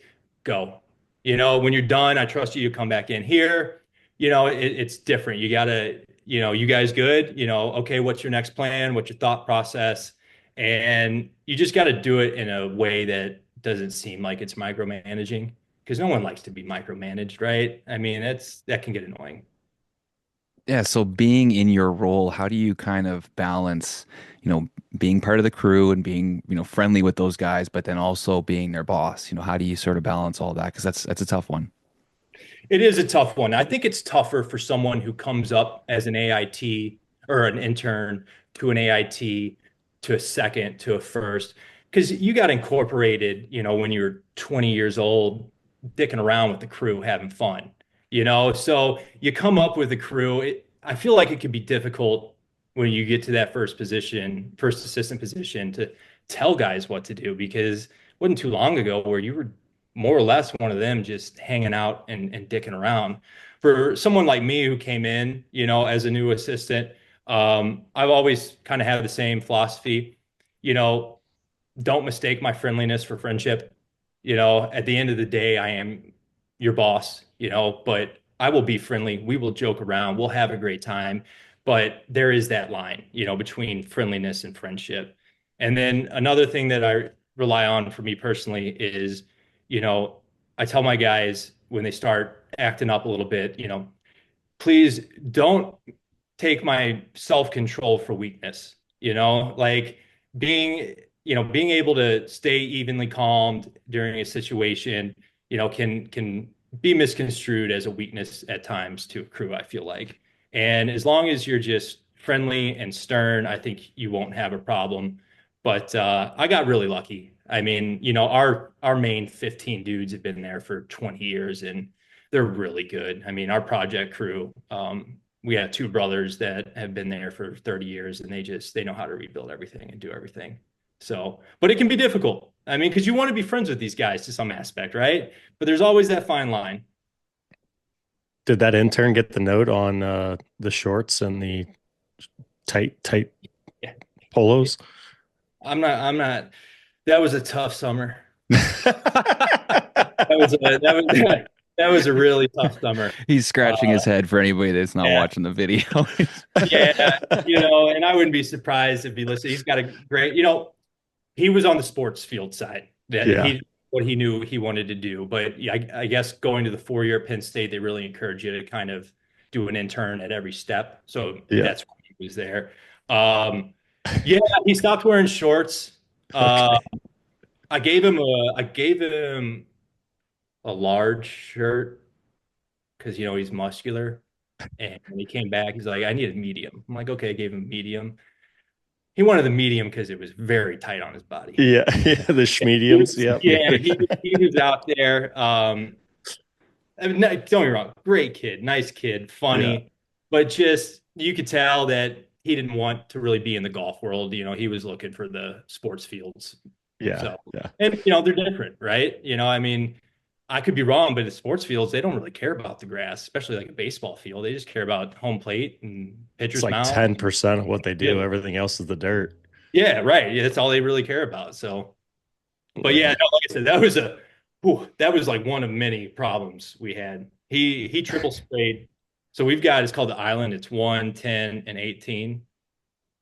go. When you're done, I trust you, you come back in here. It's different. You got to, you guys good? Okay, what's your next plan? What's your thought process? And you just got to do it in a way that doesn't seem like it's micromanaging because no one likes to be micromanaged, right? I mean, that can get annoying. Yeah, so being in your role, how do you kind of balance, being part of the crew and being, friendly with those guys, but then also being their boss? How do you sort of balance all that? Because that's a tough one. It is a tough one. I think it's tougher for someone who comes up as an AIT or an intern to an AIT to a second to a first because you got incorporated, when you're 20 years old, dicking around with the crew, having fun, so you come up with a crew. I feel like it could be difficult when you get to that first assistant position to tell guys what to do because it wasn't too long ago where you were more or less one of them just hanging out and dicking around. For someone like me who came in, as a new assistant, I've always kind of had the same philosophy, you know, don't mistake my friendliness for friendship. At the end of the day, I am your boss, but I will be friendly. We will joke around. We'll have a great time. But there is that line, between friendliness and friendship. And then another thing that I rely on for me personally is, you know, I tell my guys when they start acting up a little bit, please don't take my self-control for weakness, like being able to stay evenly calmed during a situation, can be misconstrued as a weakness at times to a crew, I feel like. And as long as you're just friendly and stern, I think you won't have a problem. But I got really lucky. I mean, our main 15 dudes have been there for 20 years and they're really good. I mean, our project crew, we have two brothers that have been there for 30 years and they know how to rebuild everything and do everything. So, but it can be difficult. I mean, because you want to be friends with these guys to some aspect, right? But there's always that fine line. Did that intern get the note on the shorts and the tight Yeah. polos? I'm not, that was a tough summer. That was a really tough summer. He's scratching Uh, his head for anybody that's not yeah, watching the video. yeah, and I wouldn't be surprised if he listened. He's got a great, he was on the sports field side that Yeah. he what he knew he wanted to do. But yeah, I guess going to the 4-year Penn State, they really encourage you to kind of do an intern at every step. So Yeah. that's why he was there. Yeah, he stopped wearing shorts. Uh, Okay. I gave him a large shirt because he's muscular. And when he came back, he's like, I need a medium. I'm like, okay, I gave him medium. He wanted the medium because it was very tight on his body. Yeah. Yeah. The schmediums. Yep. Yeah, he was out there. I mean, don't get me wrong, great kid, nice kid, Yeah. funny, but just you could tell that he didn't want to really be in the golf world. He was looking for the sports fields. Yeah. So, Yeah. and they're different, right? I mean, I could be wrong, but the sports fields, they don't really care about the grass, especially like a baseball field. They just care about home plate and It's pitcher's like mound. 10% of what they Yeah, do. Everything else is the dirt. yeah, right. Yeah, that's all they really care about. So, but yeah, Yeah. no, like I said, that was like one of many problems we had. He triple sprayed. So we've got, it's called the Island. It's 1, 10, and 18.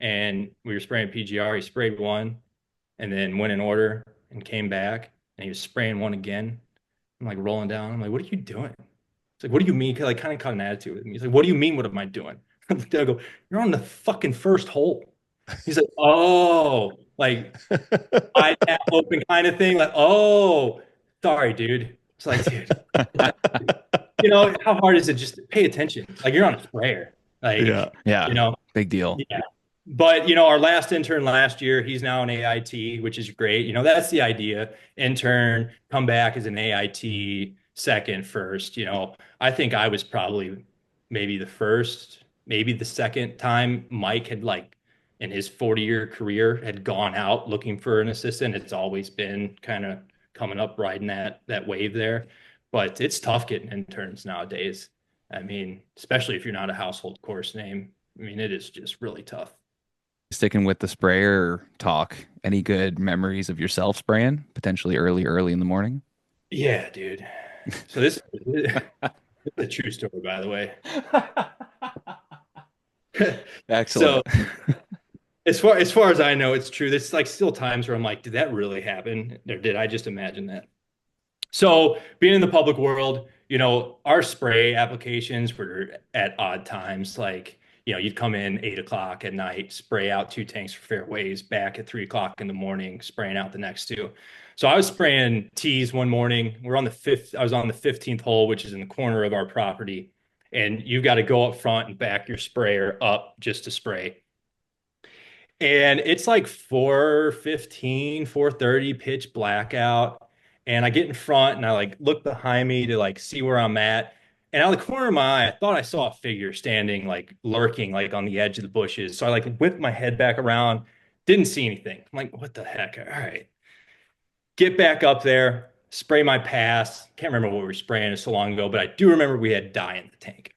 And we were spraying PGR. He sprayed one and then went in order and came back and he was spraying one again. I'm like rolling down. I'm like, what are you doing? It's like, what do you mean? Like kind of caught an attitude with me. He's like, what do you mean? What am I doing? I go, you're on the fucking first hole. He's like, oh, like iPad open kind of thing. Like, oh, sorry, dude. It's like, dude, how hard is it just to pay attention? Like you're on a sprayer. Yeah. Like, Yeah, you know, big deal. yeah. But our last intern last year, he's now an AIT, which is great. That's the idea. Intern, come back as an AIT, second, first. I think I was probably maybe the first, maybe the second time Mike had like in his 40-year career had gone out looking for an assistant. It's always been kind of coming up riding that wave there. But it's tough getting interns nowadays. I mean, especially if you're not a household course name. I mean, it is just really tough. Sticking with the sprayer talk, any good memories of yourself spraying, potentially early in the morning? Yeah, dude. So this is a true story, by the way. Excellent. So as far as I know, it's true. There's like still times where I'm like, did that really happen? Or did I just imagine that? So being in the public world, our spray applications were at odd times. Like, you'd come in 8 o'clock at night, spray out 2 tanks for fairways, back at 3 o'clock in the morning, spraying out the next two. So I was spraying tees one morning. I was on the 15th hole, which is in the corner of our property. And you've got to go up front and back your sprayer up just to spray. And it's like 4:15, 4:30, pitch blackout. And I get in front and I like look behind me to like see where I'm at. And out of the corner of my eye, I thought I saw a figure standing, like lurking, like on the edge of the bushes. So I like whipped my head back around, didn't see anything. I'm like, what the heck? All right. Get back up there, spray my pass. Can't remember what we were spraying so long ago, but I do remember we had dye in the tank.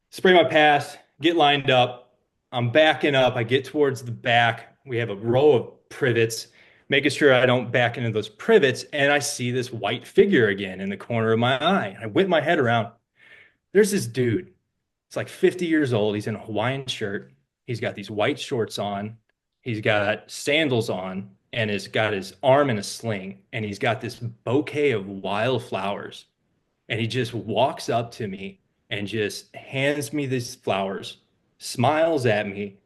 Spray my pass, get lined up. I'm backing up. I get towards the back. We have a row of privets, making sure I don't back into those privets. And I see this white figure again in the corner of my eye. I whip my head around. There's this dude. It's like 50 years old. He's in a Hawaiian shirt. He's got these white shorts on. He's got sandals on and has got his arm in a sling. And he's got this bouquet of wildflowers, and he just walks up to me and just hands me these flowers, smiles at me,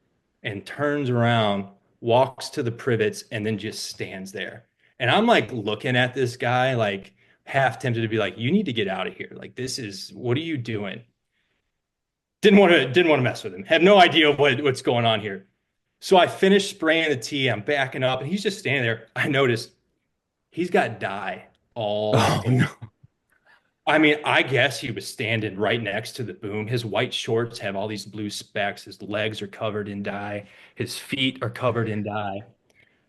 and turns around, walks to the privets, and then just stands there. And I'm like looking at this guy, like half tempted to be like, you need to get out of here. Like, this is, what are you doing? Didn't want to mess with him. Had no idea what's going on here. So I finished spraying the tee. I'm backing up, and he's just standing there. I noticed he's got dye all Oh over. no. I mean, I guess he was standing right next to the boom. His white shorts have all these blue specks. His legs are covered in dye. His feet are covered in dye.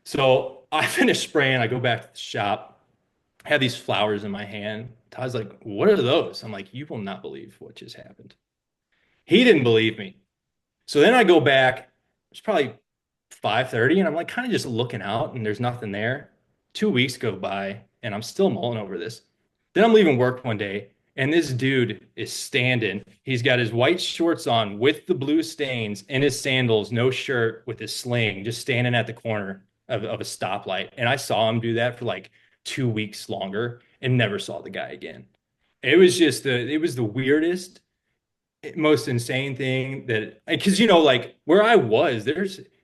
So I finished spraying. I go back to the shop, have these flowers in my hand. Todd's like, what are those? I'm like, you will not believe what just happened. He didn't believe me. So then I go back. It's probably 5:30, and I'm like kind of just looking out, and there's nothing there. 2 weeks go by, and I'm still mulling over this. Then I'm leaving work one day, and this dude is standing. He's got his white shorts on with the blue stains and his sandals, no shirt, with his sling, just standing at the corner of a stoplight. And I saw him do that for like 2 weeks longer and never saw the guy again. It was the weirdest, most insane thing that, because like where I was,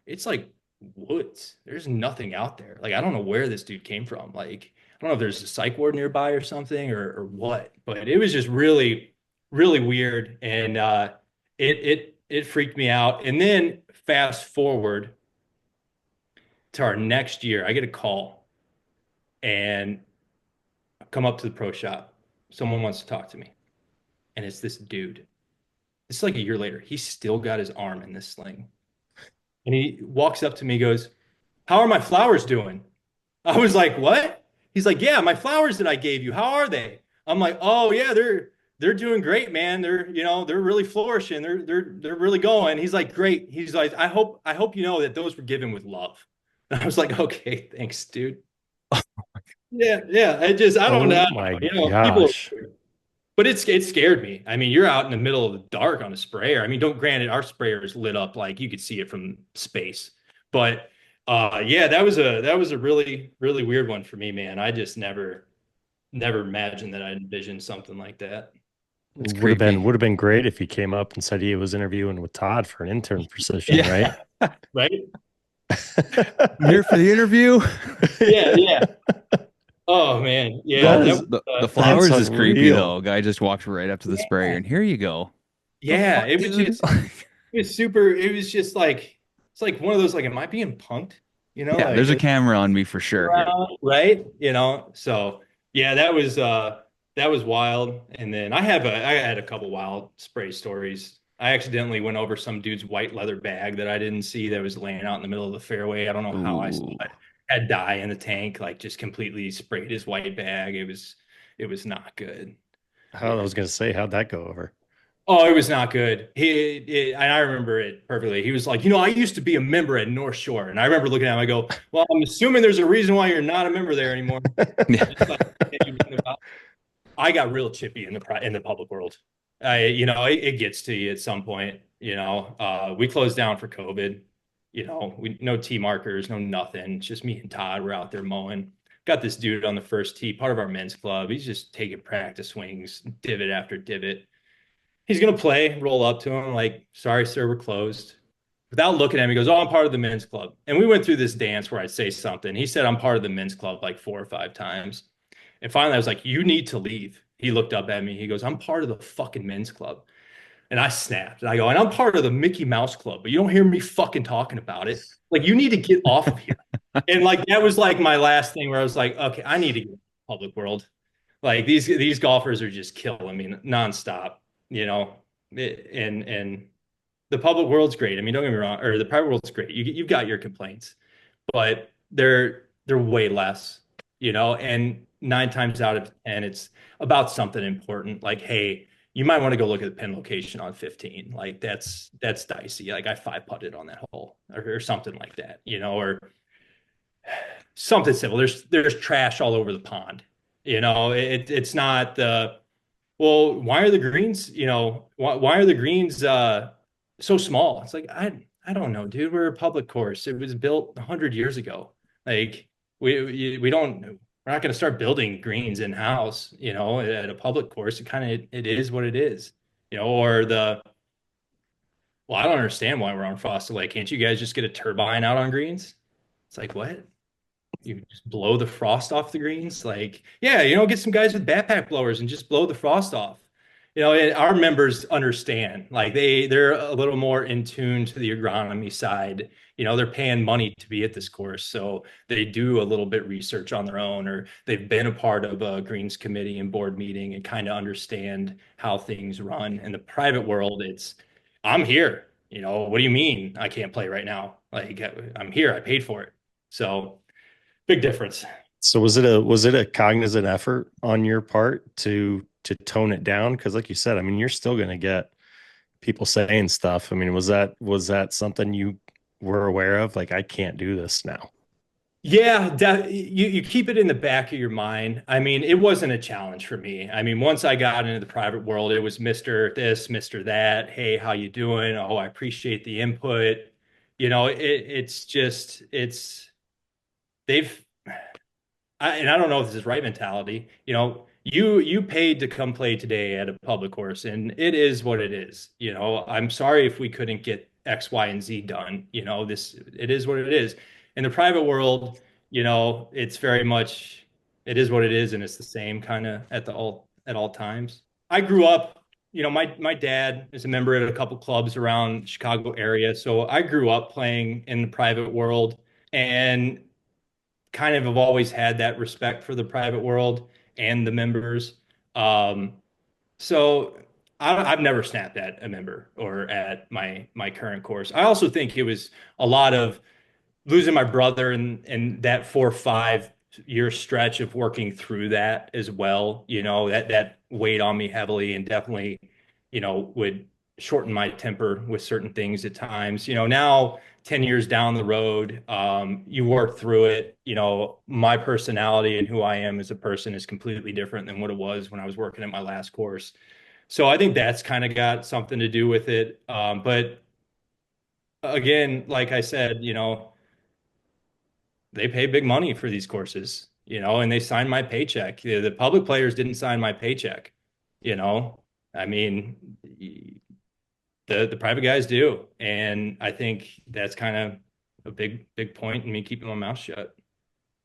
it's like woods. There's nothing out there. Like I don't know where this dude came from. Like I don't know if there's a psych ward nearby or something or what, but it was just really, really weird. And it freaked me out. And then fast forward to our next year, I get a call and I come up to the pro shop. Someone wants to talk to me. And it's this dude. It's like a year later. He's still got his arm in this sling. And he walks up to me, goes, how are my flowers doing? I was like, what? He's like, yeah, my flowers that I gave you, how are they? I'm like, oh yeah, they're doing great, man. They're really flourishing. They're really going. He's like, great. He's like, I hope you know that those were given with love. And I was like, okay, thanks, dude. Yeah, yeah. I don't Oh know. my People, gosh. but it scared me. I mean, you're out in the middle of the dark on a sprayer. I mean, don't granted, our sprayer is lit up like you could see it from space. But yeah, that was a really, really weird one for me, man. I just never imagined that I'd envision something like that. It's Would creepy. have been great if he came up and said he was interviewing with Todd for an intern position, right? Yeah, right? I'm here for the interview. Yeah, yeah. Oh man. Yeah, That that is was the That's flowers is creepy unreal. though. Guy just walked right up to the sprayer yeah. and here you go. The Yeah, fuck, it was dude? just it was super, it was just like it's like one of those like am I being punked? Yeah, Like there's a camera on me for sure here. around, right? So yeah, that was wild. And then I had a couple wild spray stories. I accidentally went over some dude's white leather bag that I didn't see that was laying out in the middle of the fairway. I don't know how I saw Ooh. it. Had dye in the tank, like just completely sprayed his white bag. It was not good. I was going to say, how'd that go over? Oh, it was not good. And I remember it perfectly. He was like, I used to be a member at North Shore. And I remember looking at him, I go, well, I'm assuming there's a reason why you're not a member there anymore. Yeah. Just like you've been about. I got real chippy in the public world. It gets to you at some point. We closed down for COVID. We no tee markers, no nothing. It's just me and Todd. We're out there mowing. Got this dude on the first tee, part of our men's club. He's just taking practice swings, divot after divot. He's gonna play, roll up to him, like, sorry, sir, we're closed. Without looking at him, he goes, oh, I'm part of the men's club. And we went through this dance where I say something. He said, I'm part of the men's club like 4 or 5 times. And finally, I was like, you need to leave. He looked up at me. He goes, I'm part of the fucking men's club. And I snapped. And I go, and I'm part of the Mickey Mouse Club, but you don't hear me fucking talking about it. Like, you need to get off of here. And like that was like my last thing where I was like, okay, I need to get in the public world. Like these golfers are just killing me nonstop, you know. And the public world's great. I mean, don't get me wrong, or the private world's great. You've got your complaints, but they're way less, you know. And 9 times out of 10, it's about something important. Like, hey, you might want to go look at the pin location on 15. Like that's dicey. Like I five putted on that hole, or something like that, you know, or something simple. There's trash all over the pond. You know, it's not the well, why are the greens, you know, why are the greens so small? It's like I don't know, dude. We're a public course. It was built 100 years ago. Like we don't we're not going to start building greens in house, you know, at a public course. It is what it is. You know, or the well, I don't understand why we're on Frosted Lake. Can't you guys just get a turbine out on greens? It's like, what? You just blow the frost off the greens? Like, yeah, you know, get some guys with backpack blowers and just blow the frost off. You know, and our members understand. Like they're a little more in tune to the agronomy side. You know, they're paying money to be at this course, so they do a little bit research on their own, or they've been a part of a greens committee and board meeting and kind of understand how things run. In the private world, it's I'm here. You know, what do you mean I can't play right now? Like I'm here, I paid for it. So big difference. So was it a cognizant effort on your part to tone it down? Because like you said, I mean, you're still going to get people saying stuff. I mean, was that something you were aware of? Like, I can't do this now. Yeah, you keep it in the back of your mind. I mean, it wasn't a challenge for me. I mean, once I got into the private world, it was Mr. This, Mr. That. Hey, how you doing? Oh, I appreciate the input. You know, it's just they've and I don't know if this is right mentality. You know, you paid to come play today at a public course, and it is what it is. You know, I'm sorry if we couldn't get X, Y, and Z done. You know, this it is what it is. In the private world, you know, it's very much it is what it is, and it's the same kind of at all times. I grew up, you know, my dad is a member at a couple clubs around the Chicago area, so I grew up playing in the private world. And kind of have always had that respect for the private world and the members. Um, so I've never snapped at a member or at my current course. I also think it was a lot of losing my brother and that 4 or 5 year stretch of working through that as well. You know, that weighed on me heavily and definitely, you know, would shorten my temper with certain things at times. You know, now 10 years down the road, you work through it. You know, my personality and who I am as a person is completely different than what it was when I was working at my last course. So I think that's kind of got something to do with it. But again, like I said, you know, they pay big money for these courses, you know, and they sign my paycheck. The public players didn't sign my paycheck, you know. I mean, the private guys do, and I think that's kind of a big point in me keeping my mouth shut.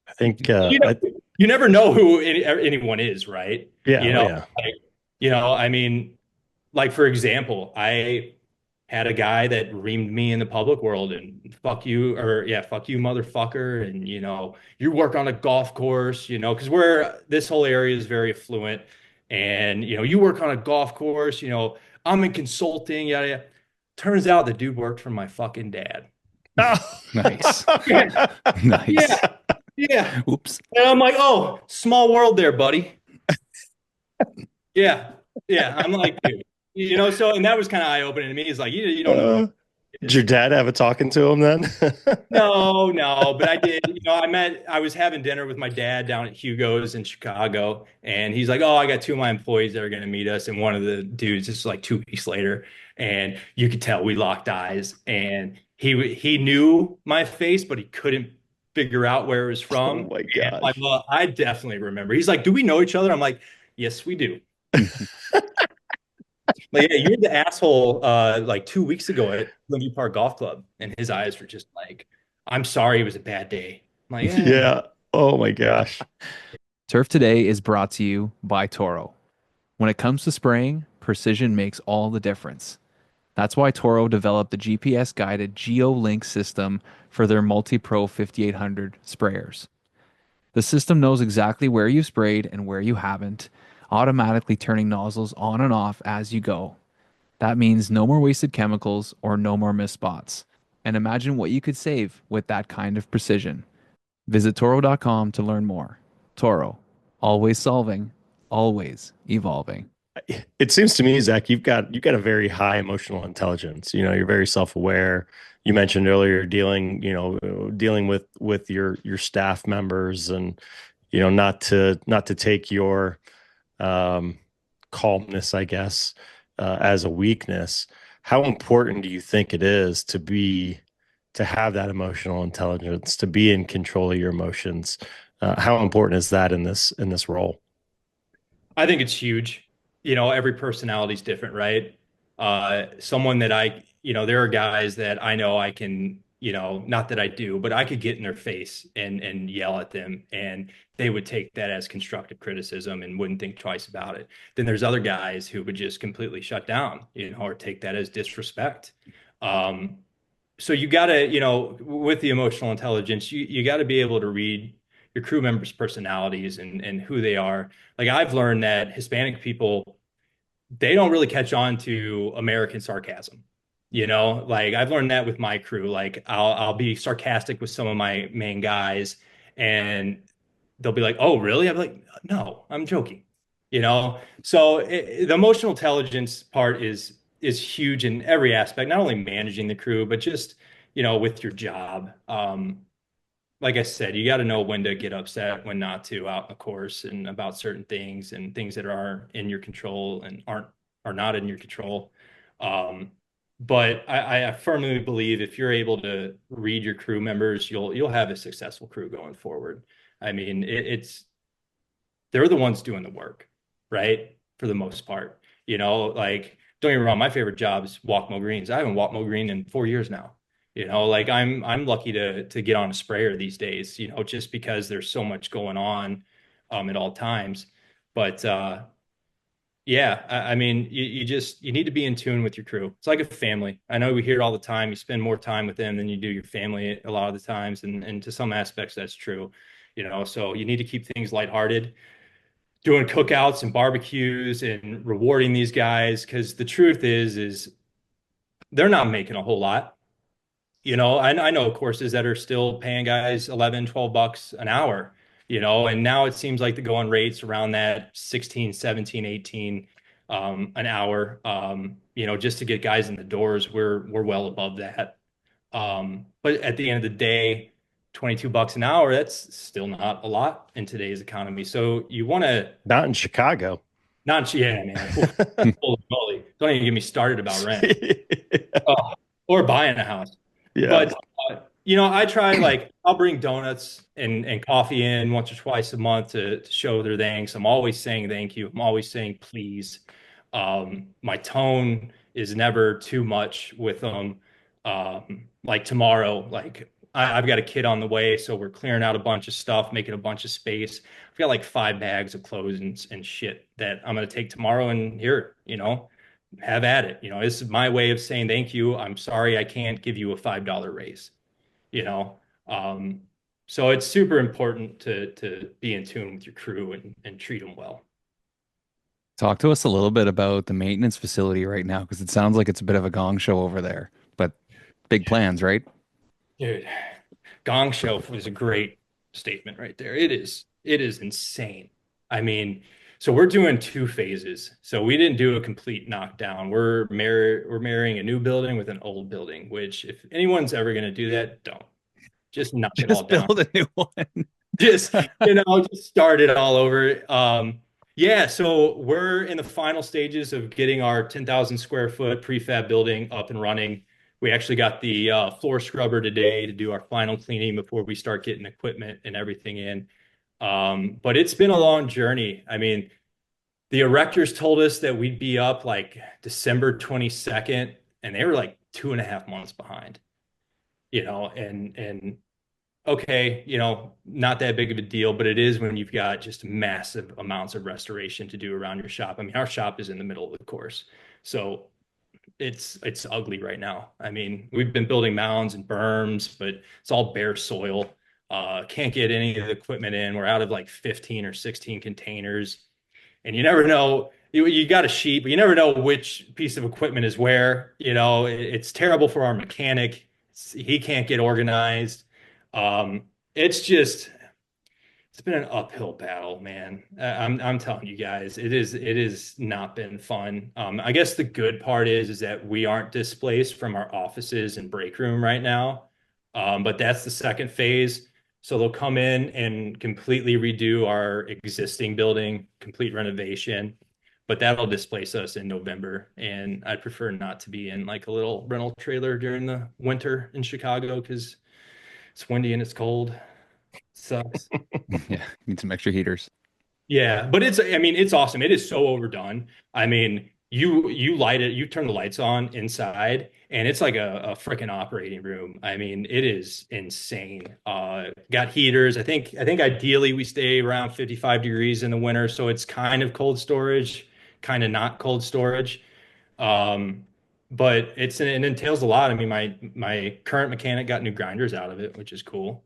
I think You know, you never know who anyone is, right? yeah, You oh know, yeah. like, you know, I mean, like for example, I had a guy that reamed me in the public world and fuck you, or yeah, fuck you, motherfucker. And you know, you work on a golf course, you know, because we're this whole area is very affluent. And you know, you work on a golf course, you know, I'm in consulting, yada yada. Turns out the dude worked for my fucking dad. Nice. Yeah, yeah, Nice. yeah. Oops. And I'm like, oh, small world there, buddy. Yeah, yeah. I'm like, dude, you know, so and that was kind of eye-opening to me. Is like, you don't know who Uh, it did is. your dad have a talking to him then? No, no, but I did. You know, I was having dinner with my dad down at Hugo's in Chicago, and he's like, "Oh, I got two of my employees that are going to meet us." And one of the dudes, this is like 2 weeks later, and you could tell we locked eyes. And he knew my face, but he couldn't figure out where it was Oh from. my And I'm like, gosh. well, I definitely remember. He's like, "Do we know each other?" I'm like, "Yes, we do." Like, yeah, you were the asshole like 2 weeks ago at Lindy Park Golf Club, and his eyes were just like, "I'm sorry, it was a bad day." I'm like, yeah, Yeah. Oh my gosh. Turf Today is brought to you by Toro. When it comes to spraying, precision makes all the difference. That's why Toro developed the GPS guided GeoLink system for their Multi-Pro 5800 sprayers. The system knows exactly where you sprayed and where you haven't, automatically turning nozzles on and off as you go. That means no more wasted chemicals or no more missed spots. And imagine what you could save with that kind of precision. Visit Toro.com to learn more. Toro, always solving, always evolving. It seems to me, Zach, you've got a very high emotional intelligence. You're very self-aware. You mentioned earlier dealing with your staff members, and not to take your um, calmness, I guess, as a weakness. How important do you think it is to have that emotional intelligence, to be in control of your emotions? How important is that in this role? I think it's huge. Every personality is different, right? Someone that there are guys that I know I can, not that I do, but I could get in their face and yell at them, and they would take that as constructive criticism and wouldn't think twice about it. Then there's other guys who would just completely shut down, or take that as disrespect. Um, so you gotta, with the emotional intelligence, you gotta be able to read your crew members' personalities and who they are. Like I've learned that Hispanic people, they don't really catch on to American sarcasm. Like I've learned that with my crew. Like I'll be sarcastic with some of my main guys, and they'll be like, "Oh, really?" I'm like, "No, I'm joking." So the emotional intelligence part is huge in every aspect, not only managing the crew, but just with your job. Like I said, you got to know when to get upset, when not to out in the course, and about certain things and things that are in your control and are not in your control. Um, but I firmly believe if you're able to read your crew members, you'll have a successful crew going forward. I mean, it's they're the ones doing the work, right? For the most part, like don't get me wrong, my favorite job is walk mow greens. I haven't walked mow green in 4 years now. Like I'm lucky to get on a sprayer these days, just because there's so much going on at all times. But yeah, I mean, you need to be in tune with your crew. It's like a family. I know we hear it all the time. You spend more time with them than you do your family a lot of the times, and to some aspects that's true. So you need to keep things lighthearted, doing cookouts and barbecues and rewarding these guys, because the truth is they're not making a whole lot. I know courses that are still paying guys 11, $12 an hour, and now it seems like the going rates around that 16, 17, 18 an hour, just to get guys in the doors. We're well above that. But at the end of the day, $22 an hour, that's still not a lot in today's economy. So you want to Not in Chicago. not, yeah, man. Oof, holy moly. Don't even get me started about rent. Or buying a house. Yeah. But I try, like I'll bring donuts and coffee in once or twice a month to show their thanks. I'm always saying thank you. I'm always saying please. My tone is never too much with them. Like tomorrow, like I've got a kid on the way, so we're clearing out a bunch of stuff, making a bunch of space. I've got like 5 bags of clothes and shit that I'm gonna take tomorrow, and here, have at it. This is my way of saying thank you. I'm sorry I can't give you a $5 raise, you know. Um, so it's super important to be in tune with your crew and treat them well. Talk to us a little bit about the maintenance facility right now, because it sounds like it's a bit of a gong show over there, but big plans, right? Dude, Gong Show was a great statement right there. It is insane. I mean, so we're doing two phases. So we didn't do a complete knockdown. We're marrying a new building with an old building, which if anyone's ever going to do that, don't. Just knock it all Just down. build a new one. Just just start it all over. Yeah, so we're in the final stages of getting our 10,000 square foot prefab building up and running. We actually got the floor scrubber today to do our final cleaning before we start getting equipment and everything in. But it's been a long journey. I mean, the erectors told us that we'd be up like December 22nd, and they were like 2.5 months behind, and okay, not that big of a deal, but it is when you've got just massive amounts of restoration to do around your shop. I mean, our shop is in the middle of the course. So it's ugly right now. I mean, we've been building mounds and berms, but it's all bare soil. Can't get any of the equipment in. We're out of like 15 or 16 containers, and you never know. You got a sheet, but you never know which piece of equipment is where. It's terrible for our mechanic. He can't get organized. It's just it's been an uphill battle, man. I'm telling you guys, it is not been fun. I guess the good part is that we aren't displaced from our offices and break room right now. But that's the second phase. So they'll come in and completely redo our existing building, complete renovation. But that'll displace us in November. And I'd prefer not to be in like a little rental trailer during the winter in Chicago because it's windy and it's cold. Sucks. Yeah, need some extra heaters. Yeah, but I mean, it's awesome. It is so overdone. I mean, you light it, you turn the lights on inside, and it's like a freaking operating room. I mean, it is insane. Got heaters. I think ideally we stay around 55 degrees in the winter, so it's kind of cold storage, kind of not cold storage. Um, but it entails a lot. I mean, my current mechanic got new grinders out of it, which is cool.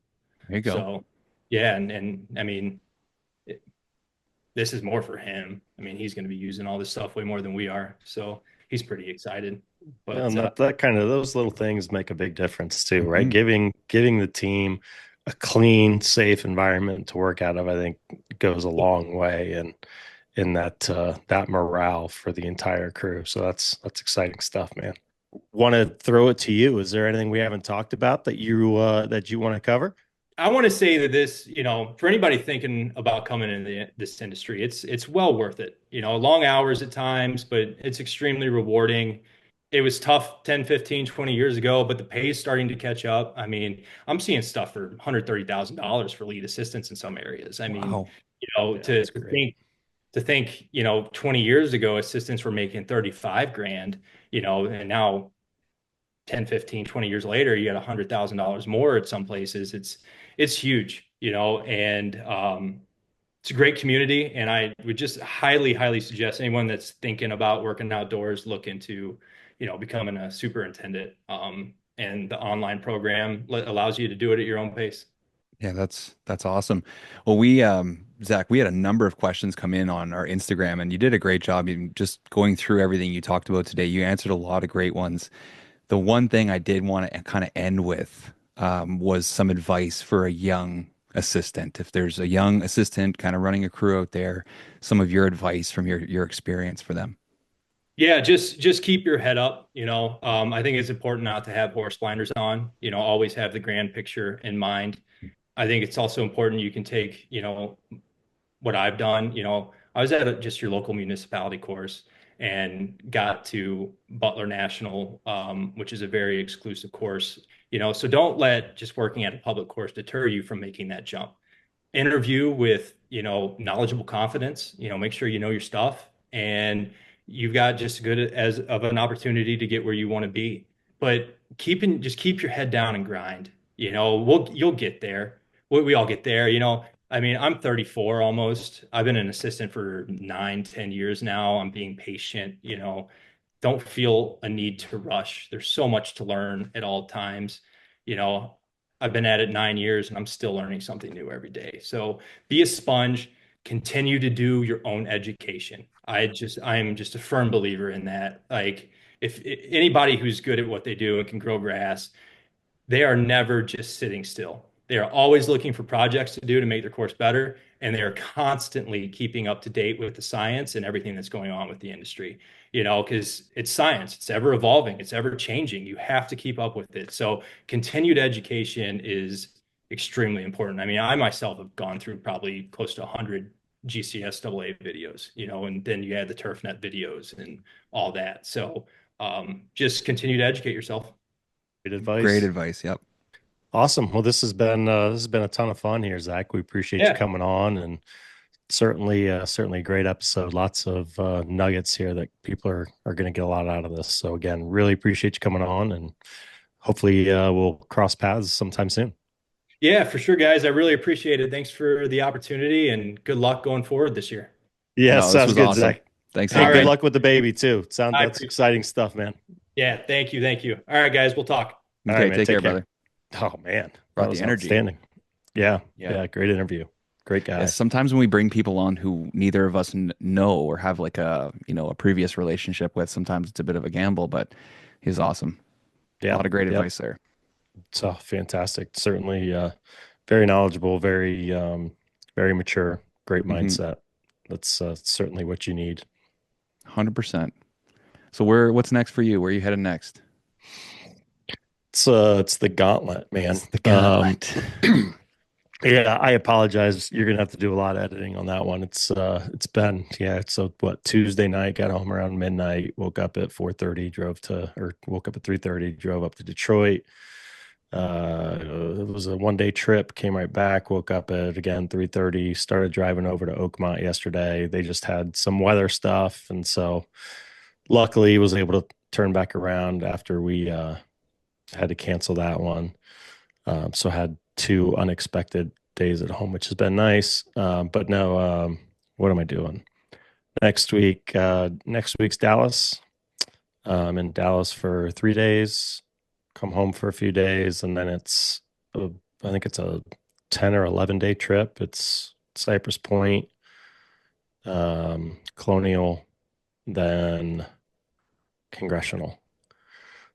There you go. So yeah, and I mean this is more for him. I mean, he's going to be using all this stuff way more than we are. So he's pretty excited. Yeah, But and that kind of those little things make a big difference too, right? Hmm. Giving the team a clean, safe environment to work out of, I think goes a long way in that morale for the entire crew. So that's exciting stuff, man. Want to throw it to you. Is there anything we haven't talked about that you want to cover? I want to say that this, for anybody thinking about coming into this industry, it's well worth it. Long hours at times, but it's extremely rewarding. It was tough 10, 15, 20 years ago, but the pay is starting to catch up. I mean, I'm seeing stuff for $130,000 for lead assistants in some areas. I mean, Wow. Yeah, to that's to great. think to think, 20 years ago, assistants were making 35 grand, and now 10, 15, 20 years later, you got $100,000 more at some places. It's huge, and it's a great community. And I would just highly, highly suggest anyone that's thinking about working outdoors look into, becoming a superintendent. And the online program allows you to do it at your own pace. Yeah, that's awesome. Well, we Zach, we had a number of questions come in on our Instagram, and you did a great job in just going through everything you talked about today. You answered a lot of great ones. The one thing I did want to kind of end with was some advice for a young assistant. If there's a young assistant kind of running a crew out there, some of your advice from your experience for them. Yeah, just keep your head up. I think it's important not to have horse blinders on. Always have the grand picture in mind. I think it's also important you can take, what I've done. I was at just your local municipality course and got to Butler National, which is a very exclusive course. So don't let just working at a public course deter you from making that jump. Interview with, knowledgeable confidence. Make sure you know your stuff, and you've got just good as of an opportunity to get where you want to be. But just keep your head down and grind. You'll get there. We all get there. I mean, I'm 34 almost. I've been an assistant for 9, 10 years now. I'm being patient. Don't feel a need to rush. There's so much to learn at all times. You know, I've been at it 9 years and I'm still learning something new every day. So be a sponge, continue to do your own education. I am just a firm believer in that. Like, if anybody who's good at what they do and can grow grass, they are never just sitting still. They are always looking for projects to do to make their course better, and they are constantly keeping up to date with the science and everything that's going on with the industry. Because it's science, it's ever evolving, it's ever changing. You have to keep up with it. So continued education is extremely important. I mean, I myself have gone through probably close to 100 GCS AA videos, and then you add the TurfNet videos and all that. So just continue to educate yourself. Great Great advice. advice. Yep. Awesome. Well, this has been a ton of fun here, Zach. We appreciate you Yeah. coming on, and certainly a great episode. Lots of nuggets here that people are going to get a lot out of this. So again, really appreciate you coming on, and hopefully we'll cross paths sometime soon. Yeah, for sure, guys. I really appreciate it. Thanks for the opportunity and good luck going forward this year. Yeah, No, this sounds was good, awesome. Zach. Thanks Hey, All good again. right. luck with the baby too. I That's appreciate exciting stuff, man. Yeah, thank you. Thank you. All right, guys, we'll talk. All right, Okay, man. take Take care, care. brother. Oh man, that Brought the was energy. outstanding. Yeah, Yeah. yeah, great interview. Great Yeah, guy. sometimes when we bring people on who neither of us know or have like a previous relationship with, sometimes it's a bit of a gamble, but he's awesome. A lot Yep, of great yep. advice there. So fantastic. Certainly very knowledgeable, very mature, great Hmm. mindset. That's certainly what you need. 100%. So what's next for you? Where are you headed next? It's the gauntlet, man. It's the gauntlet. Yeah, I apologize. You're gonna have to do a lot of editing on that one. It's been, yeah, it's what, Tuesday night, got home around midnight, woke up at 4:30, woke up at 3:30, drove up to Detroit. It was a 1 day trip, came right back, woke up at again 3:30, started driving over to Oakmont yesterday. They just had some weather stuff, and so luckily was able to turn back around after we had to cancel that one. So had two unexpected days at home, which has been nice. But no, what am I doing next week? Next week's Dallas. I'm in Dallas for 3 days, come home for a few days, and then I think it's a 10 or 11 day trip. It's Cypress Point, Colonial, then Congressional.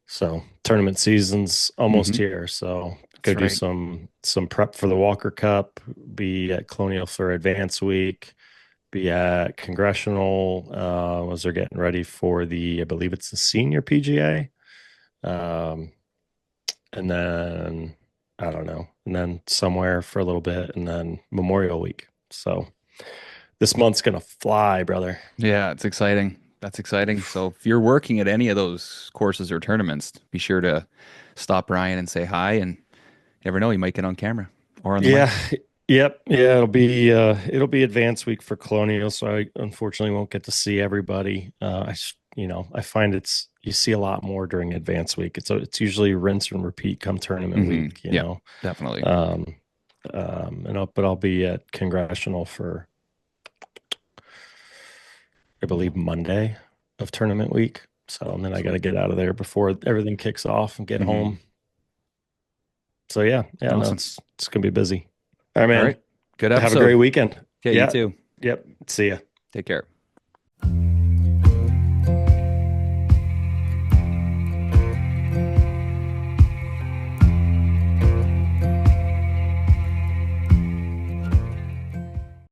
So tournament season's almost Hmm. here. So go That's do right. some prep for the Walker Cup, be at Colonial for Advance Week, be at Congressional, as they're getting ready for I believe it's the senior PGA. Um, and then I don't know, and then somewhere for a little bit, and then Memorial Week. So this month's gonna fly, brother. Yeah, it's exciting. That's exciting. So if you're working at any of those courses or tournaments, be sure to stop Ryan and say hi. And you never know, you might get on camera or on the Yeah, mic. yep, yeah. It'll be Advance Week for Colonial, so I unfortunately won't get to see everybody. I find you see a lot more during Advance Week. It's usually rinse and repeat come tournament Hmm. week. Yeah, definitely. Um, but I'll be at Congressional for I believe Monday of tournament week. So and then I got to Sweet. get out of there before everything kicks off and get Hmm. home. So yeah, no, Awesome. it's gonna be busy. All right, All man. right. Good Have a great episode. weekend. Okay, you Yeah. too. Yep. See ya. Take care.